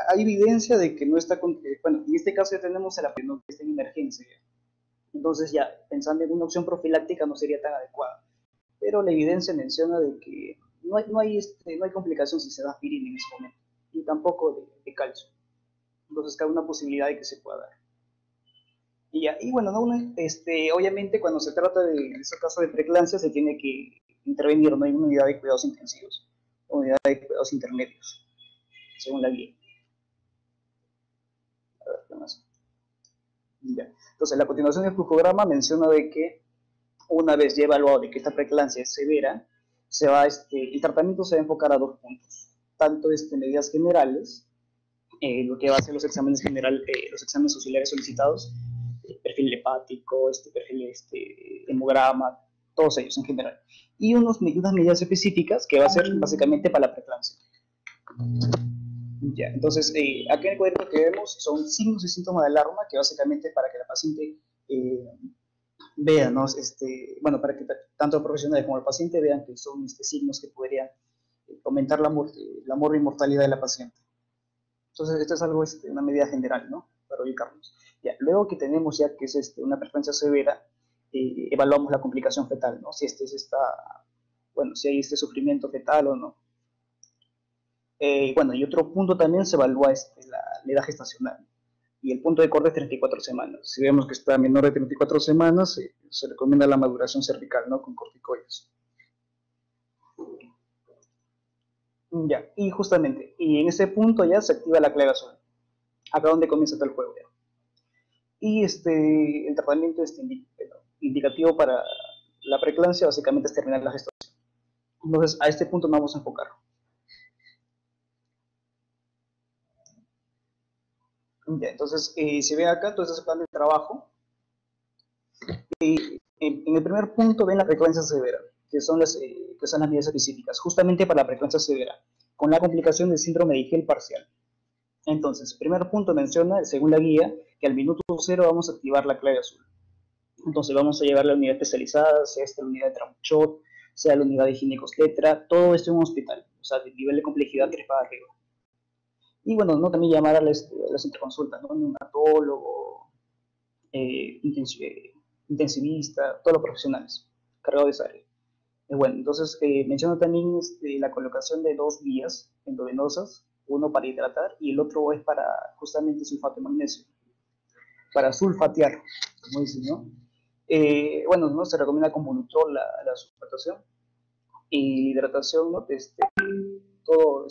Hay evidencia de que no está... bueno, en este caso ya tenemos el aprendizaje que está en emergencia. Entonces ya, pensando en una opción profiláctica no sería tan adecuada. Pero la evidencia menciona de que no hay complicación si se da aspirina en ese momento, y tampoco de calcio. Entonces cabe una posibilidad de que se pueda dar. Y bueno, ¿no? Obviamente cuando se trata de esos casos de preeclampsia se tiene que intervenir, no hay una unidad de cuidados intensivos, unidad de cuidados intermedios, según la guía. A ver, ¿qué más? Ya. Entonces, la continuación del flujograma menciona de que una vez ya evaluado de que esta preeclampsia es severa, el tratamiento se va a enfocar a 2 puntos, tanto medidas generales, lo que va a ser los exámenes los exámenes auxiliares solicitados, perfil hepático, perfil hemograma, todos ellos en general, y unas medidas específicas que va a ser básicamente para la preeclampsia. Ya, entonces, aquí en el cuadrito que vemos son signos y síntomas de alarma que básicamente para que la paciente vea, ¿no? Bueno, para que tanto el profesional como el paciente vean que son signos que podrían aumentar la mortalidad de la paciente. Entonces, esto es algo, una medida general, ¿no? Para ubicarnos. Ya, luego que tenemos ya que es una preferencia severa, evaluamos la complicación fetal, ¿no? Si si hay sufrimiento fetal o no. Bueno, y otro punto también se evalúa la edad gestacional. Y el punto de corte es 34 semanas. Si vemos que está menor de 34 semanas, se recomienda la maduración cervical, ¿no? Con corticoides. Ya, y justamente, y en ese punto ya se activa la clave azul. Acá donde comienza todo el juego ya. Y el tratamiento indicativo para la preeclampsia básicamente es terminar la gestación. Entonces, a este punto nos vamos a enfocar. Ya, entonces, si ve acá, todo ese plan de trabajo. En el primer punto ven la preeclampsia severa, que son las medidas específicas, justamente para la preeclampsia severa, con la complicación del síndrome de Gel parcial. Entonces, el primer punto menciona, según la guía, que al minuto 0 vamos a activar la clave azul. Entonces, vamos a llevar la unidad especializada, sea la unidad de Tramuchot, sea la unidad de ginecobstetra, todo esto en un hospital, o sea, de nivel de complejidad 3 para arriba. Y bueno, ¿no? También llamar a las interconsultas, ¿no? Neonatólogo, intensivista, todos los profesionales cargados de esa área. Bueno, entonces menciono también la colocación de 2 vías endovenosas, uno para hidratar y el otro es para justamente sulfato de magnesio, para sulfatear, como dicen, ¿no? Bueno, ¿no? Se recomienda con Volutrol la sulfatación y la hidratación, ¿no? Todo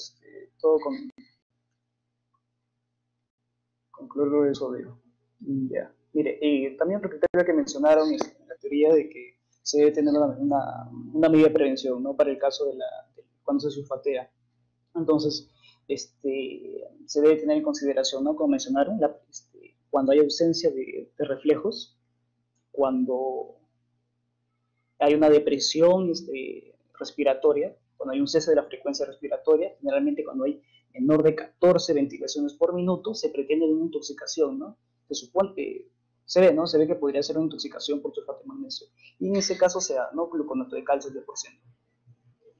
con cloruro de sodio. Ya. Mire, también otro criterio que mencionaron es la teoría de que se debe tener una medida de prevención, ¿no? Para el caso de cuando se sulfatea. Entonces, se debe tener en consideración, ¿no? Como mencionaron, cuando hay ausencia de reflejos, cuando hay una depresión respiratoria, cuando hay un cese de la frecuencia respiratoria, generalmente cuando hay menor de 14 ventilaciones por minuto, se pretende una intoxicación, ¿no? Se supone que se ve, ¿no? Se ve que podría ser una intoxicación por sulfato de magnesio. Y en ese caso se da, ¿no? Gluconato de calcio 10%.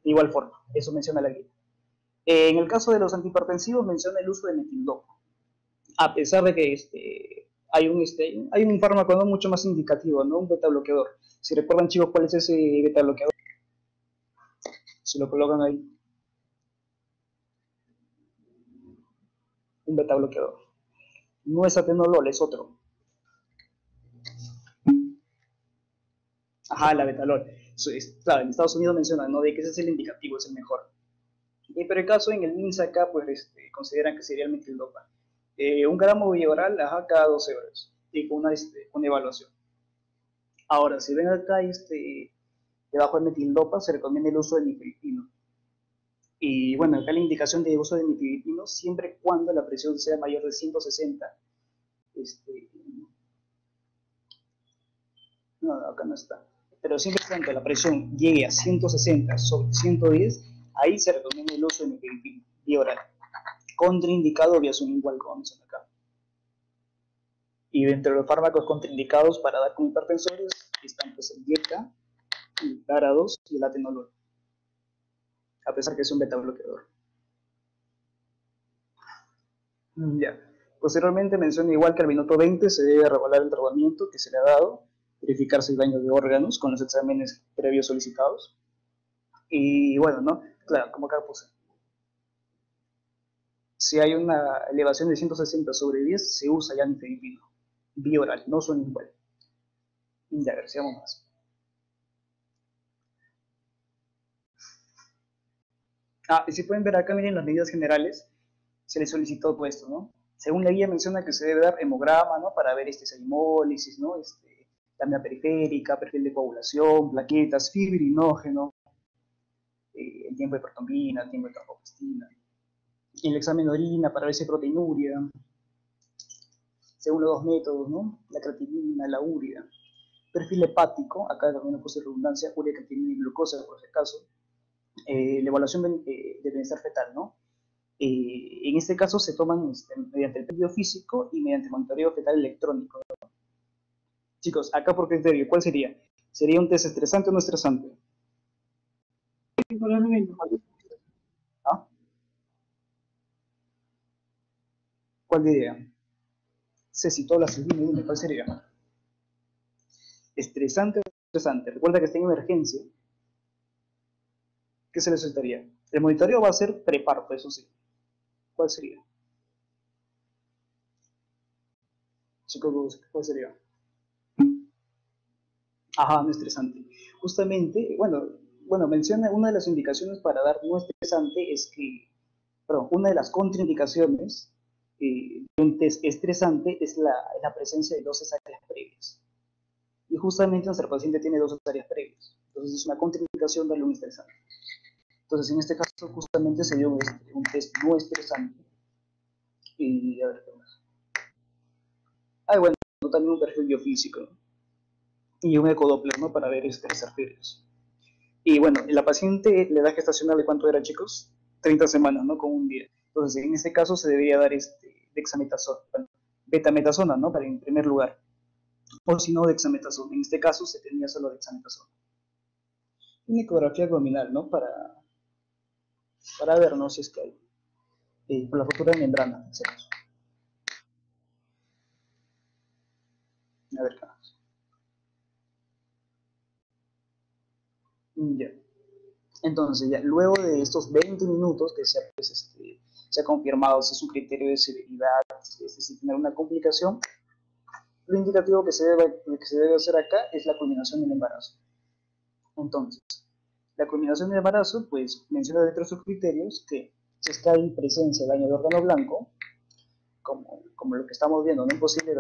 De igual forma, eso menciona la guía. En el caso de los antihipertensivos menciona el uso de metildopa. A pesar de que hay un fármaco, ¿no? Mucho más indicativo, ¿no? Un beta bloqueador. Si recuerdan, chicos, ¿cuál es ese beta bloqueador? Si lo colocan ahí. Un beta bloqueador. No es atenolol, es otro. Ajá, la betalol. Claro, en Estados Unidos mencionan, ¿no?, de que ese es el indicativo, es el mejor. Pero el caso en el MINSA acá, pues consideran que sería el metildopa. 1 gramo vía oral, ajá, cada 12 horas, y con una evaluación. Ahora, si ven acá, debajo del metildopa se recomienda el uso del nifedipino. Y bueno, acá la indicación de uso de nifedipino siempre y cuando la presión sea mayor de 160. No, acá no está. Pero siempre y cuando la presión llegue a 160 sobre 110, ahí se recomienda el uso de nifedipino, vía oral. Contraindicado vía sublingual, como mencioné acá. Y dentro de los fármacos contraindicados para dar como hipertensores están pues el Dieta, el Tara-2 y el atenolol, a pesar que es un beta bloqueador. Ya. Posteriormente menciona igual que al minuto 20 se debe revelar el tratamiento que se le ha dado, verificar si hay daño de órganos con los exámenes previos solicitados. Y bueno, ¿no? Claro, como acá puse. Si hay una elevación de 160 sobre 10, se usa ya nifedipino, vía oral, no son igual. Ya, a ver, sigamos más. Y si pueden ver acá, miren las medidas generales, se les solicitó todo esto, ¿no? Según la guía menciona que se debe dar hemograma, ¿no?, para ver esa hemólisis, ¿no?, la periférica, perfil de coagulación, plaquetas, fibrinógeno, el tiempo de protombina, el tiempo de tromboplastina, el examen de orina para ver si hay proteinuria, según los dos métodos, ¿no?, la creatinina, la urea, perfil hepático, acá también no puse redundancia, urea, creatinina y glucosa por ese caso, la evaluación de bienestar fetal, ¿no? En este caso se toman mediante el perfil físico y mediante monitoreo fetal electrónico, ¿no? Chicos, acá por criterio, ¿cuál sería? ¿Sería un test estresante o no estresante? ¿Ah? ¿Cuál diría? Ceci, todas las dime, ¿cuál sería? ¿Estresante o estresante? Recuerda que está en emergencia. ¿Qué se le soltaría? El monitoreo va a ser preparto, eso sí. ¿Cuál sería? Chicos, ¿cuál sería? Ajá, no estresante. Justamente, bueno, menciona una de las indicaciones para dar no estresante es que, perdón, una de las contraindicaciones de un test estresante es la presencia de 2 cesáreas previas. Y justamente nuestro paciente tiene 2 cesáreas previas. Entonces es una contraindicación darle un estresante. Entonces en este caso justamente se dio un test no estresante. Y a ver qué más. Bueno, también un perfil biofísico, ¿no?, y un ecodoppler, ¿no?, para ver arterios. Y bueno, la paciente, la edad gestacional de cuánto era, chicos, 30 semanas, ¿no?, con un día. Entonces en este caso se debería dar dexametasona, betametasona, ¿no?, en primer lugar, o si no dexametasona. En este caso se tenía solo dexametasona. Una ecografía abdominal, ¿no?, para ver, ¿no?, si es que hay por la ruptura de membrana, etc. A ver qué más. Ya. Entonces, ya, luego de estos 20 minutos que se ha confirmado si es un criterio de severidad, si tiene una complicación, lo indicativo que se debe hacer acá es la culminación del embarazo. Entonces, la culminación del embarazo, pues, menciona dentro de sus criterios que si es que hay presencia de daño de órgano blanco, como lo que estamos viendo, no es posible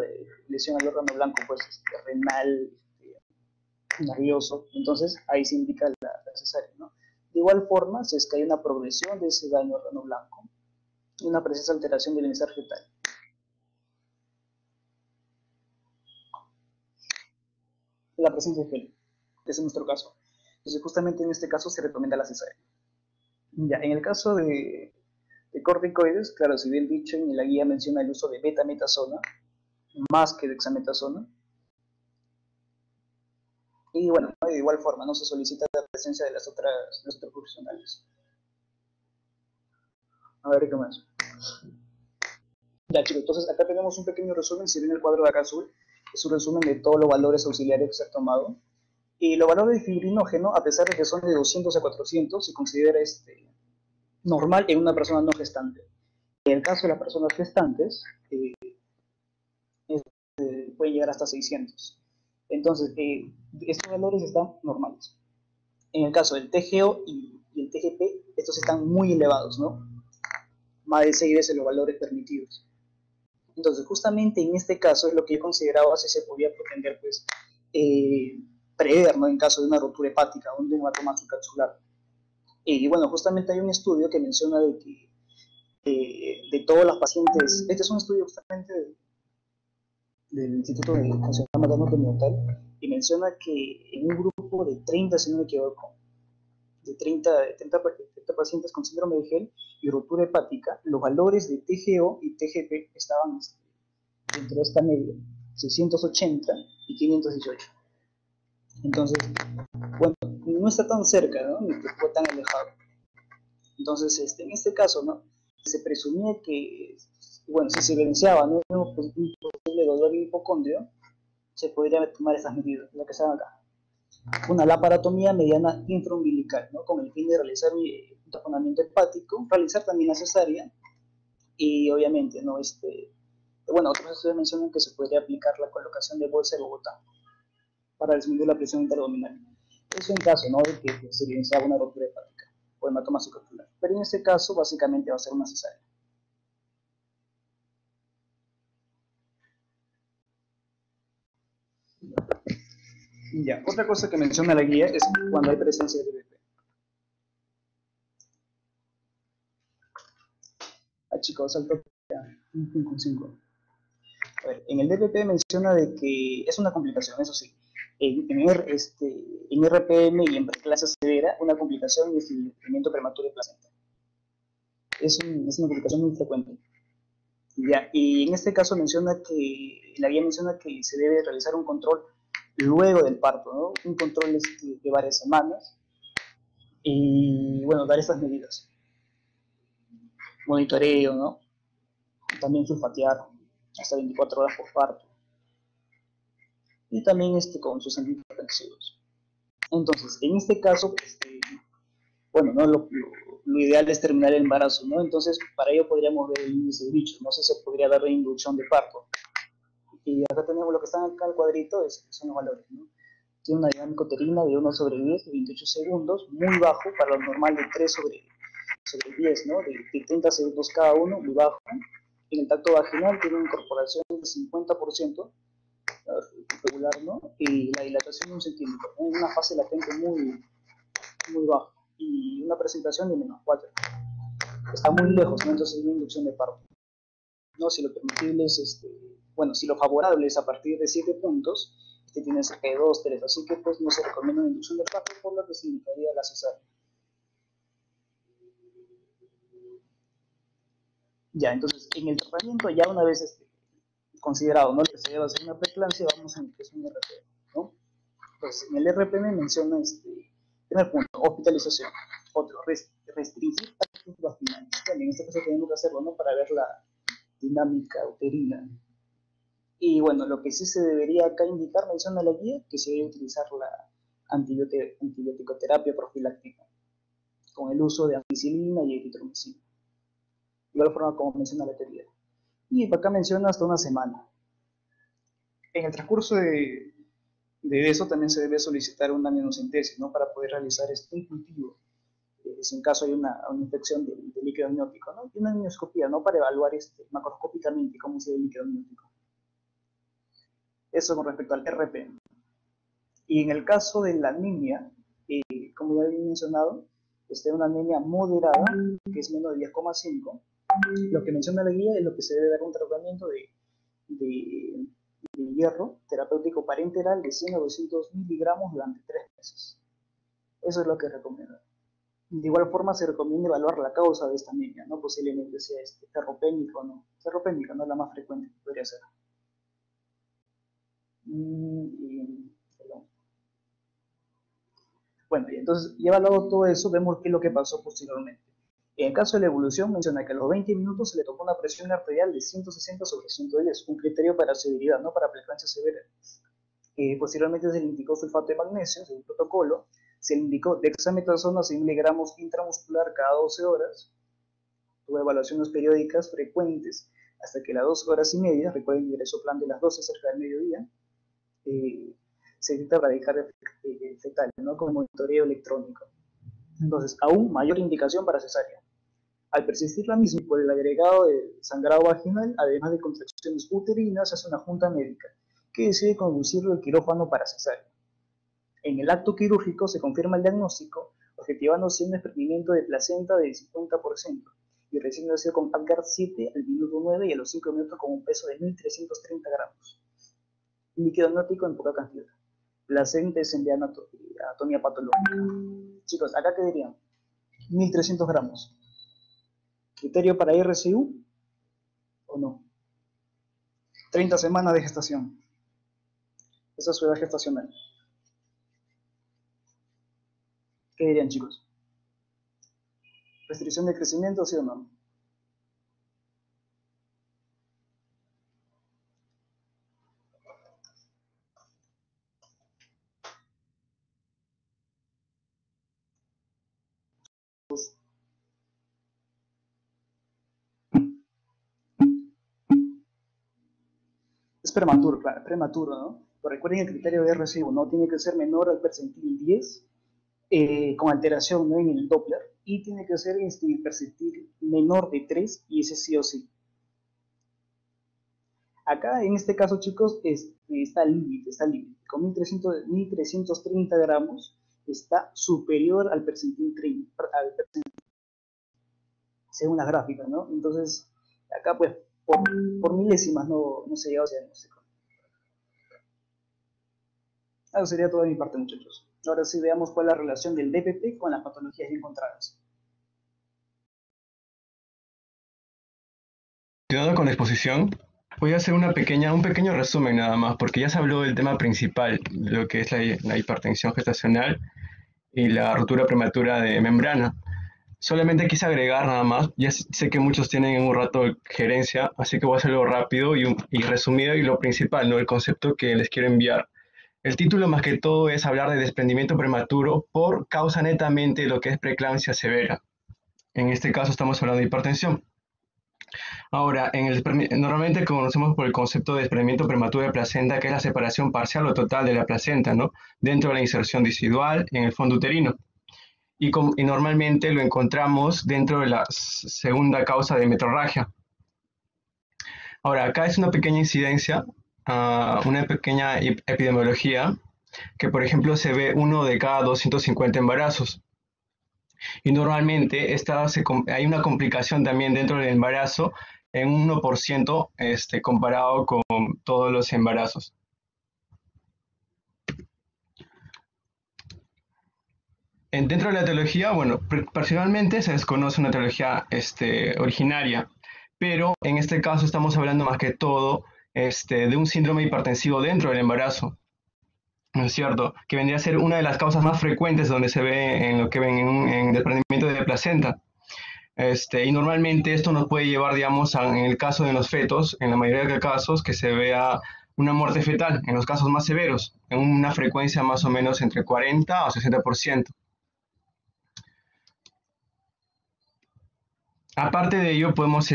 lesión al órgano blanco, pues, renal, nervioso, entonces ahí se indica la cesárea, ¿no? De igual forma, si es que hay una progresión de ese daño al órgano blanco y una precisa alteración del bienestar fetal. La presencia de gel, que es nuestro caso. Entonces, justamente en este caso se recomienda la cesárea. Ya, en el caso de corticoides, claro, si bien dicho en la guía menciona el uso de betametasona, más que dexametasona, y bueno, de igual forma, no se solicita la presencia de los otros profesionales. A ver qué más. Ya, chicos, entonces acá tenemos un pequeño resumen. Si ven el cuadro de acá azul, es un resumen de todos los valores auxiliares que se han tomado. Y los valores de fibrinógeno, a pesar de que son de 200 a 400, se considera normal en una persona no gestante. En el caso de las personas gestantes, puede llegar hasta 600. Entonces, estos valores están normales. En el caso del TGO y el TGP, estos están muy elevados, ¿no? Más de 6 veces los valores permitidos. Entonces, justamente en este caso es lo que yo consideraba si se podía pretender, pues, prever, ¿no? En caso de una rotura hepática o de un hematoma subcapsular. Y bueno, justamente hay un estudio que menciona de que de todas las pacientes, este es un estudio justamente del Instituto de Concepción Materno Perinatal, y menciona que en un grupo de 30, si no me equivoco, de 30 pacientes con síndrome de Gel y rotura hepática, los valores de TGO y TGP estaban dentro de esta media, 680 y 518. Entonces, bueno, no está tan cerca, ¿no? Ni fue tan alejado. Entonces, en este caso, ¿no? Se presumía que, bueno, si se evidenciaba, ¿no? Un posible dolor hipocondrio, se podría tomar estas medidas, lo que se haga acá. Una laparotomía mediana infraumbilical, ¿no? Con el fin de realizar un taponamiento hepático, realizar también la cesárea, y obviamente, ¿no? Bueno, otros estudios mencionan que se podría aplicar la colocación de bolsa de Bogotá para disminuir la presión interabdominal. Eso en caso, ¿no? De que se evidenciaba una rotura hepática o hematoma subcapsular. Pero en este caso, básicamente va a ser una cesárea. Ya, otra cosa que menciona la guía es cuando hay presencia de DBP. Ah, chicos, salto ya, 5. A ver, en el DPP menciona de que es una complicación, eso sí. En RPM y en preeclampsia severa, una complicación es el crecimiento prematuro de placenta. Es una complicación muy frecuente. Ya, y en este caso menciona que, la guía menciona que se debe realizar un control luego del parto, ¿no? Un control de varias semanas. Y bueno, dar estas medidas. Monitoreo, ¿no? También sulfatear hasta 24 horas por parto. Y también con sus antihipertensivos. Entonces, en este caso, bueno, ¿no? Lo ideal es terminar el embarazo, ¿no? Entonces, para ello podríamos ver el índice de bicho, no sé si se podría dar reinducción de parto. Y acá tenemos lo que está acá al cuadrito, son los valores, ¿no? Tiene una dinámica uterina de 1/10 de 28 segundos, muy bajo, para lo normal de 3/10, ¿no? De 30 segundos cada uno, muy bajo. En el tacto vaginal tiene una incorporación del 50%, regular, ¿no? Y la dilatación de 1 centímetro, ¿no? En una fase latente muy baja. Y una presentación de -4. Está muy lejos, ¿no? Entonces una inducción de parto. ¿No? Si lo permitible es, bueno, si lo favorable es a partir de 7 puntos, tiene cerca de 2, 3, así que pues no se recomienda una inducción de parto, por lo que se indicaría la cesárea. Ya, entonces en el tratamiento, ya una vez considerado, ¿no? Que se debe hacer una preeclampsia, vamos a empezar un RPM, ¿no? Entonces en el RPM menciona primer punto, hospitalización. Otro, restringir actos vaginales. Bueno, en este caso tenemos que hacerlo, ¿no? Para ver la dinámica uterina. Y bueno, lo que sí se debería acá indicar, menciona la guía, que se debe utilizar la antibiótico-terapia profiláctica, con el uso de ampicilina y eritromicina. De igual forma como menciona la teoría. Y acá menciona hasta 1 semana. En el transcurso de eso también se debe solicitar una amniocentesis, ¿no? Para poder realizar un cultivo, si en caso hay una infección de líquido amniótico, ¿no? Y una amnioscopía, ¿no? Para evaluar macroscópicamente cómo se ve el líquido amniótico. Eso con respecto al RPM. Y en el caso de la anemia, como ya había mencionado, una anemia moderada, que es menos de 10,5, lo que menciona la guía es lo que se debe dar un tratamiento de hierro terapéutico parenteral de 100 a 200 miligramos durante 3 meses. Eso es lo que recomienda. De igual forma se recomienda evaluar la causa de esta anemia, ¿no? Posiblemente sea ferropénica o no. Ferropénica, ¿no? La más frecuente que podría ser. Bueno, y entonces, ya evaluado todo eso, vemos qué es lo que pasó posteriormente. En el caso de la evolución, menciona que a los 20 minutos se le tomó una presión arterial de 160/110, un criterio para severidad, no para preeclampsia severa. Posteriormente se le indicó sulfato de magnesio, según el protocolo, se le indicó dexametasona 100 miligramos intramuscular cada 12 horas, tuvo evaluaciones periódicas frecuentes hasta que las 2 horas y media, recuerden que el plan de las 12 cerca del mediodía, se evita radicardia fetal, ¿no? Con monitoreo electrónico. Entonces, aún mayor indicación para cesárea. Al persistir la misma por el agregado de sangrado vaginal, además de contracciones uterinas, se hace una junta médica que decide conducirlo al quirófano para cesárea. En el acto quirúrgico se confirma el diagnóstico, objetivándose un desprendimiento de placenta del 50% y recién nacido con Apgar 7 al minuto 9 y a los 5 minutos con un peso de 1.330 gramos. Líquido amniótico en poca cantidad. Placenta es en anatomía patológica. Chicos, ¿acá qué dirían? 1.300 gramos. ¿Criterio para RCU o no? 30 semanas de gestación. Esa es su edad gestacional. ¿Qué dirían, chicos? ¿Restricción de crecimiento, sí o no? Es prematuro, claro, prematuro, ¿no? Pero recuerden el criterio de RCU, ¿no? Tiene que ser menor al percentil 10, con alteración, ¿no? En el Doppler, y tiene que ser el percentil menor de 3, y ese sí o sí. Acá, en este caso, chicos, está límite. Con 1.330 gramos está superior al percentil 30, según las gráficas, ¿no? Entonces, acá, pues, por milésimas no se llega a ese diagnóstico. Eso sería todo de mi parte, muchachos. Ahora sí veamos cuál es la relación del DPP con las patologías encontradas. Continuando con la exposición, voy a hacer un pequeño resumen nada más, porque ya se habló del tema principal, lo que es la hipertensión gestacional y la rotura prematura de membrana. Solamente quise agregar nada más, ya sé que muchos tienen en un rato gerencia, así que voy a hacerlo rápido y resumido y lo principal, ¿no? El concepto que les quiero enviar. El título más que todo es hablar de desprendimiento prematuro por causa netamente de lo que es preeclampsia severa. En este caso estamos hablando de hipertensión. Ahora, normalmente conocemos por el concepto de desprendimiento prematuro de placenta, que es la separación parcial o total de la placenta, ¿no? Dentro de la inserción discidual en el fondo uterino. Y normalmente lo encontramos dentro de la segunda causa de metrorragia. Ahora, acá es una pequeña incidencia, una pequeña epidemiología, que por ejemplo se ve 1 de cada 250 embarazos. Y normalmente hay una complicación también dentro del embarazo en 1% comparado con todos los embarazos. Dentro de la etiología, bueno, personalmente se desconoce una etiología originaria, pero en este caso estamos hablando más que todo de un síndrome hipertensivo dentro del embarazo, ¿no es cierto? Que vendría a ser una de las causas más frecuentes donde se ve en lo que ven en desprendimiento de placenta. Y normalmente esto nos puede llevar, digamos, en el caso de los fetos, en la mayoría de casos, que se vea una muerte fetal, en los casos más severos, en una frecuencia más o menos entre 40 o 60%. Aparte de ello, podemos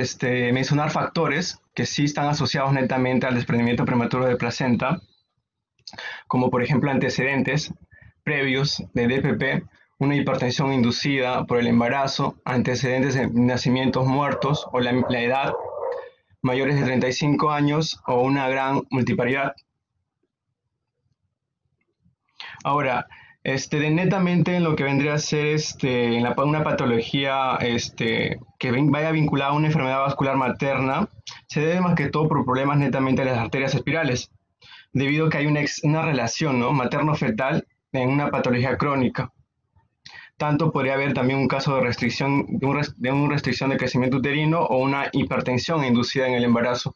mencionar factores que sí están asociados netamente al desprendimiento prematuro de placenta, como por ejemplo antecedentes previos de DPP, una hipertensión inducida por el embarazo, antecedentes de nacimientos muertos o la edad, mayores de 35 años o una gran multiparidad. Ahora, netamente en lo que vendría a ser una patología que vaya vinculada a una enfermedad vascular materna, se debe más que todo por problemas netamente de las arterias espirales, debido a que hay una relación, ¿no?, materno-fetal en una patología crónica. Tanto podría haber también un caso de restricción de restricción de crecimiento uterino o una hipertensión inducida en el embarazo.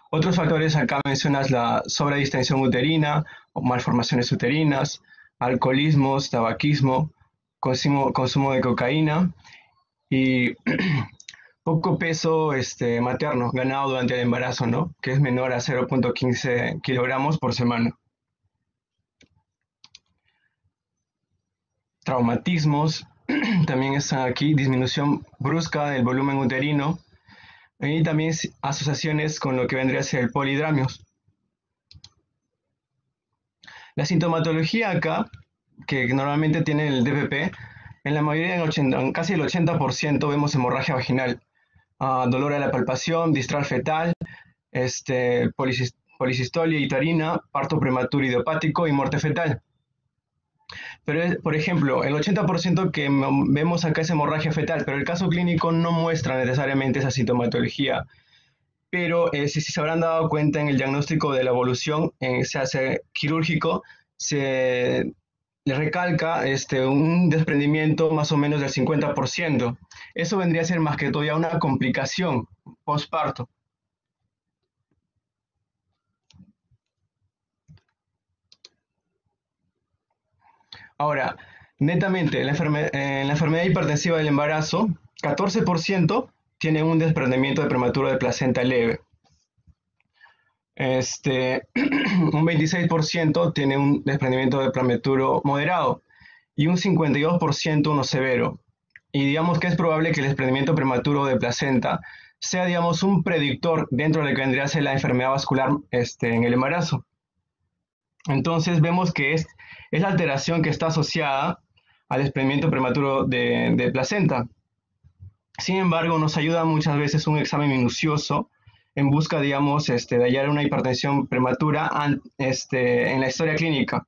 Otros factores acá mencionas la sobredistensión uterina o malformaciones uterinas, alcoholismos, tabaquismo, consumo de cocaína y poco peso materno ganado durante el embarazo, ¿no?, que es menor a 0.15 kilogramos por semana. Traumatismos, también está aquí disminución brusca del volumen uterino y también asociaciones con lo que vendría a ser el polidramios. La sintomatología acá, que normalmente tiene el DPP, en la mayoría, en casi el 80% vemos hemorragia vaginal, dolor a la palpación, distral fetal, policistolia uterina, parto prematuro idiopático y muerte fetal. Pero, por ejemplo, el 80% que vemos acá es hemorragia fetal, pero el caso clínico no muestra necesariamente esa sintomatología. Pero si se habrán dado cuenta en el diagnóstico de la evolución, se hace quirúrgico, se le recalca un desprendimiento más o menos del 50%. Eso vendría a ser más que todo ya una complicación postparto. Ahora, netamente, en la enfermedad hipertensiva del embarazo, 14% tienen un desprendimiento de prematuro de placenta leve. Un 26% tiene un desprendimiento de prematuro moderado y un 52% uno severo. Y digamos que es probable que el desprendimiento prematuro de placenta sea, digamos, un predictor dentro de lo que vendría a ser la enfermedad vascular en el embarazo. Entonces vemos que es la alteración que está asociada al desprendimiento prematuro de placenta. Sin embargo, nos ayuda muchas veces un examen minucioso en busca, digamos, de hallar una hipertensión prematura en la historia clínica.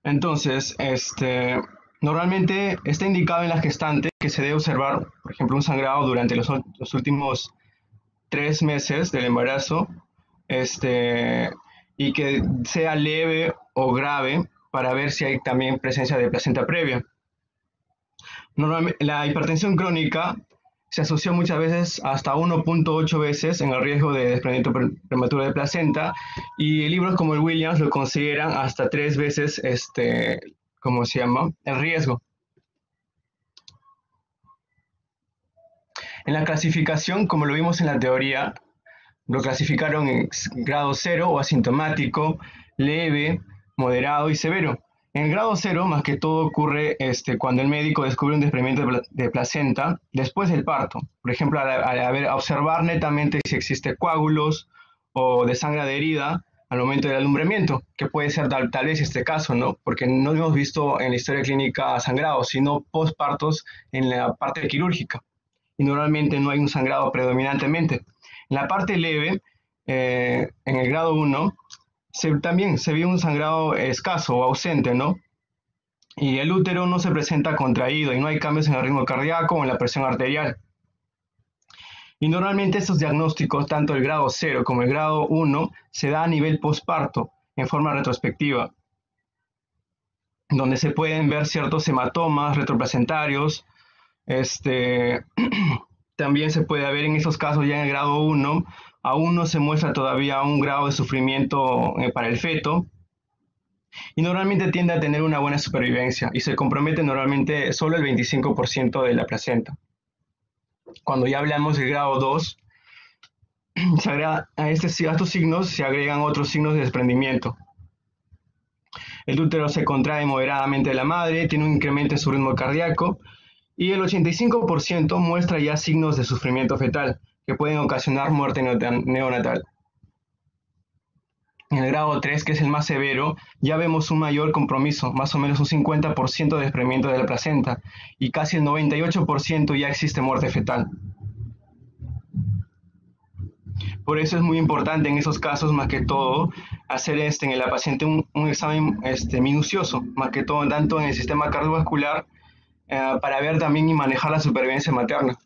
Entonces, normalmente está indicado en la gestante que se debe observar, por ejemplo, un sangrado durante los últimos 3 meses del embarazo, y que sea leve o grave para ver si hay también presencia de placenta previa. Normalmente, la hipertensión crónica se asocia muchas veces hasta 1.8 veces en el riesgo de desprendimiento prematuro de placenta, y libros como el Williams lo consideran hasta 3 veces, ¿cómo se llama?, el riesgo. En la clasificación, como lo vimos en la teoría, lo clasificaron en grado 0 o asintomático, leve, moderado y severo. En el grado 0, más que todo ocurre cuando el médico descubre un desprendimiento de placenta después del parto. Por ejemplo, al observar netamente si existe coágulos o de sangre adherida al momento del alumbramiento, que puede ser tal vez este caso, ¿no? Porque no hemos visto en la historia clínica sangrados, sino postpartos en la parte quirúrgica. Y normalmente no hay un sangrado predominantemente. En la parte leve, en el grado 1, también se ve un sangrado escaso o ausente, ¿no? Y el útero no se presenta contraído y no hay cambios en el ritmo cardíaco o en la presión arterial. Y normalmente estos diagnósticos, tanto el grado 0 como el grado 1, se da a nivel posparto, en forma retrospectiva, donde se pueden ver ciertos hematomas retroplacentarios. También se puede ver en esos casos ya en el grado 1, aún no se muestra todavía un grado de sufrimiento para el feto, y normalmente tiende a tener una buena supervivencia y se compromete normalmente solo el 25% de la placenta. Cuando ya hablamos del grado 2, a estos signos se agregan otros signos de desprendimiento. El útero se contrae moderadamente de la madre, tiene un incremento en su ritmo cardíaco, y el 85% muestra ya signos de sufrimiento fetal, que pueden ocasionar muerte neonatal. En el grado 3, que es el más severo, ya vemos un mayor compromiso, más o menos un 50% de desprendimiento de la placenta, y casi el 98% ya existe muerte fetal. Por eso es muy importante en esos casos, más que todo, hacer en la paciente un examen minucioso, más que todo tanto en el sistema cardiovascular, para ver también y manejar la supervivencia materna.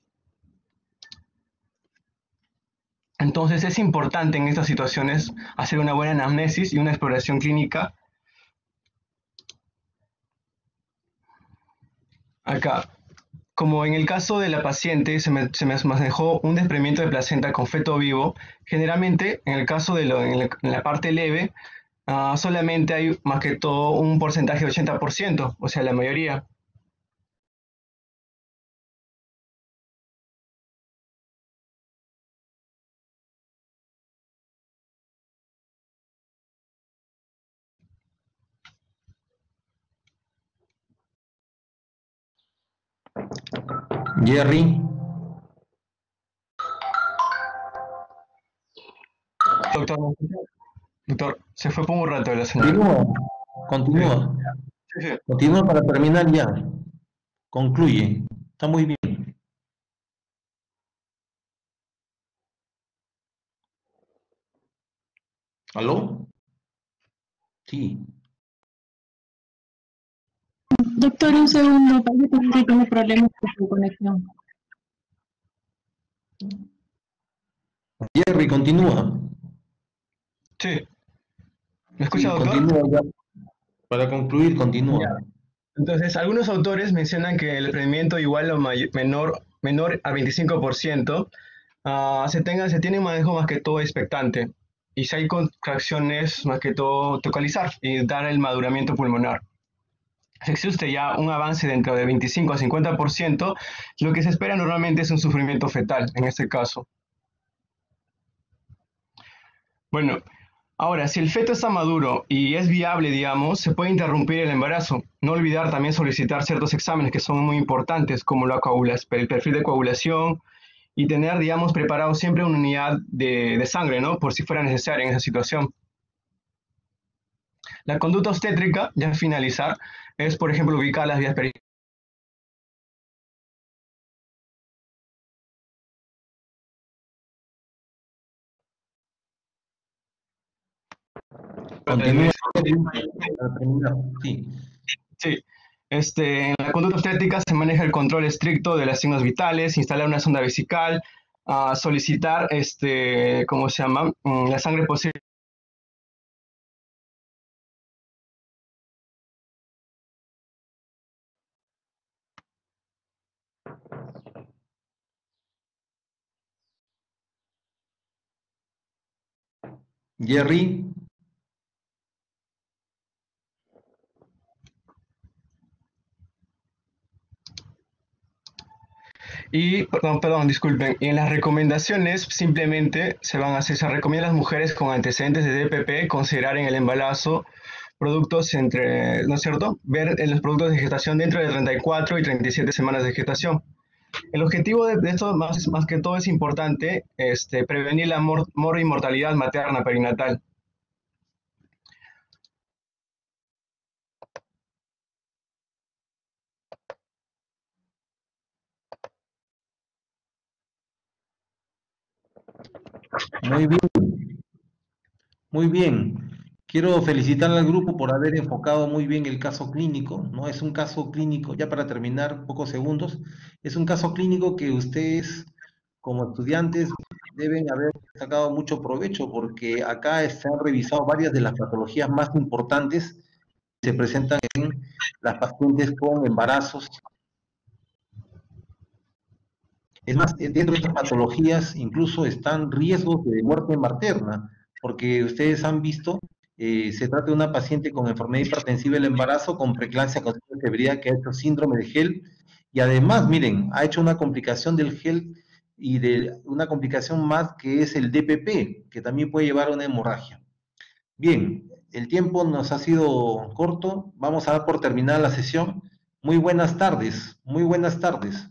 Entonces es importante en estas situaciones hacer una buena anamnesis y una exploración clínica. Acá, como en el caso de la paciente se me manejó un desprendimiento de placenta con feto vivo, generalmente en el caso de en la parte leve, solamente hay más que todo un porcentaje de 80%, o sea, la mayoría. Jerry. Doctor, se fue por un rato la señora. Continúa. Sí, sí. Continúa para terminar ya. Concluye. Está muy bien. ¿Aló? Sí. Doctor, un segundo, parece que tiene problemas con su conexión. Jerry, continúa. Sí. ¿Me escucha, Sí, doctor? continúa ya. Para concluir, continúa. Ya. Entonces, algunos autores mencionan que el rendimiento igual o menor a 25%, se tiene un manejo más que todo expectante. Y si hay contracciones, más que todo tocalizar y dar el maduramiento pulmonar. Si existe ya un avance dentro de 25 a 50%, lo que se espera normalmente es un sufrimiento fetal, en este caso. Bueno, ahora, si el feto está maduro y es viable, digamos, se puede interrumpir el embarazo. No olvidar también solicitar ciertos exámenes que son muy importantes, como el perfil de coagulación y tener, digamos, preparado siempre una unidad de sangre, ¿no? Por si fuera necesaria en esa situación. La conducta obstétrica, ya finalizar, es, por ejemplo, ubicar las vías peritoneales. Continúa. Para terminar. Sí. Sí. En la conducta obstétrica se maneja el control estricto de los signos vitales, instalar una sonda vesical, solicitar, ¿cómo se llama? La sangre posible. Jerry. Y, perdón, disculpen, y en las recomendaciones simplemente se recomienda a las mujeres con antecedentes de DPP considerar en el embarazo productos ¿no es cierto? Ver en los productos de gestación dentro de 34 y 37 semanas de gestación. El objetivo de esto, más que todo, es importante, prevenir la mortalidad materna perinatal. Muy bien. Muy bien. Quiero felicitar al grupo por haber enfocado muy bien el caso clínico, ¿no? Es un caso clínico, ya para terminar, pocos segundos, es un caso clínico que ustedes, como estudiantes, deben haber sacado mucho provecho, porque acá se han revisado varias de las patologías más importantes que se presentan en las pacientes con embarazos. Es más, dentro de estas patologías incluso están riesgos de muerte materna, porque ustedes han visto, se trata de una paciente con enfermedad hipertensiva del embarazo, con preeclampsia con febrilidad, que ha hecho síndrome de HELP, y además, miren, ha hecho una complicación del HELP y de una complicación más que es el DPP, que también puede llevar a una hemorragia. Bien, el tiempo nos ha sido corto, vamos a dar por terminada la sesión. Muy buenas tardes, muy buenas tardes.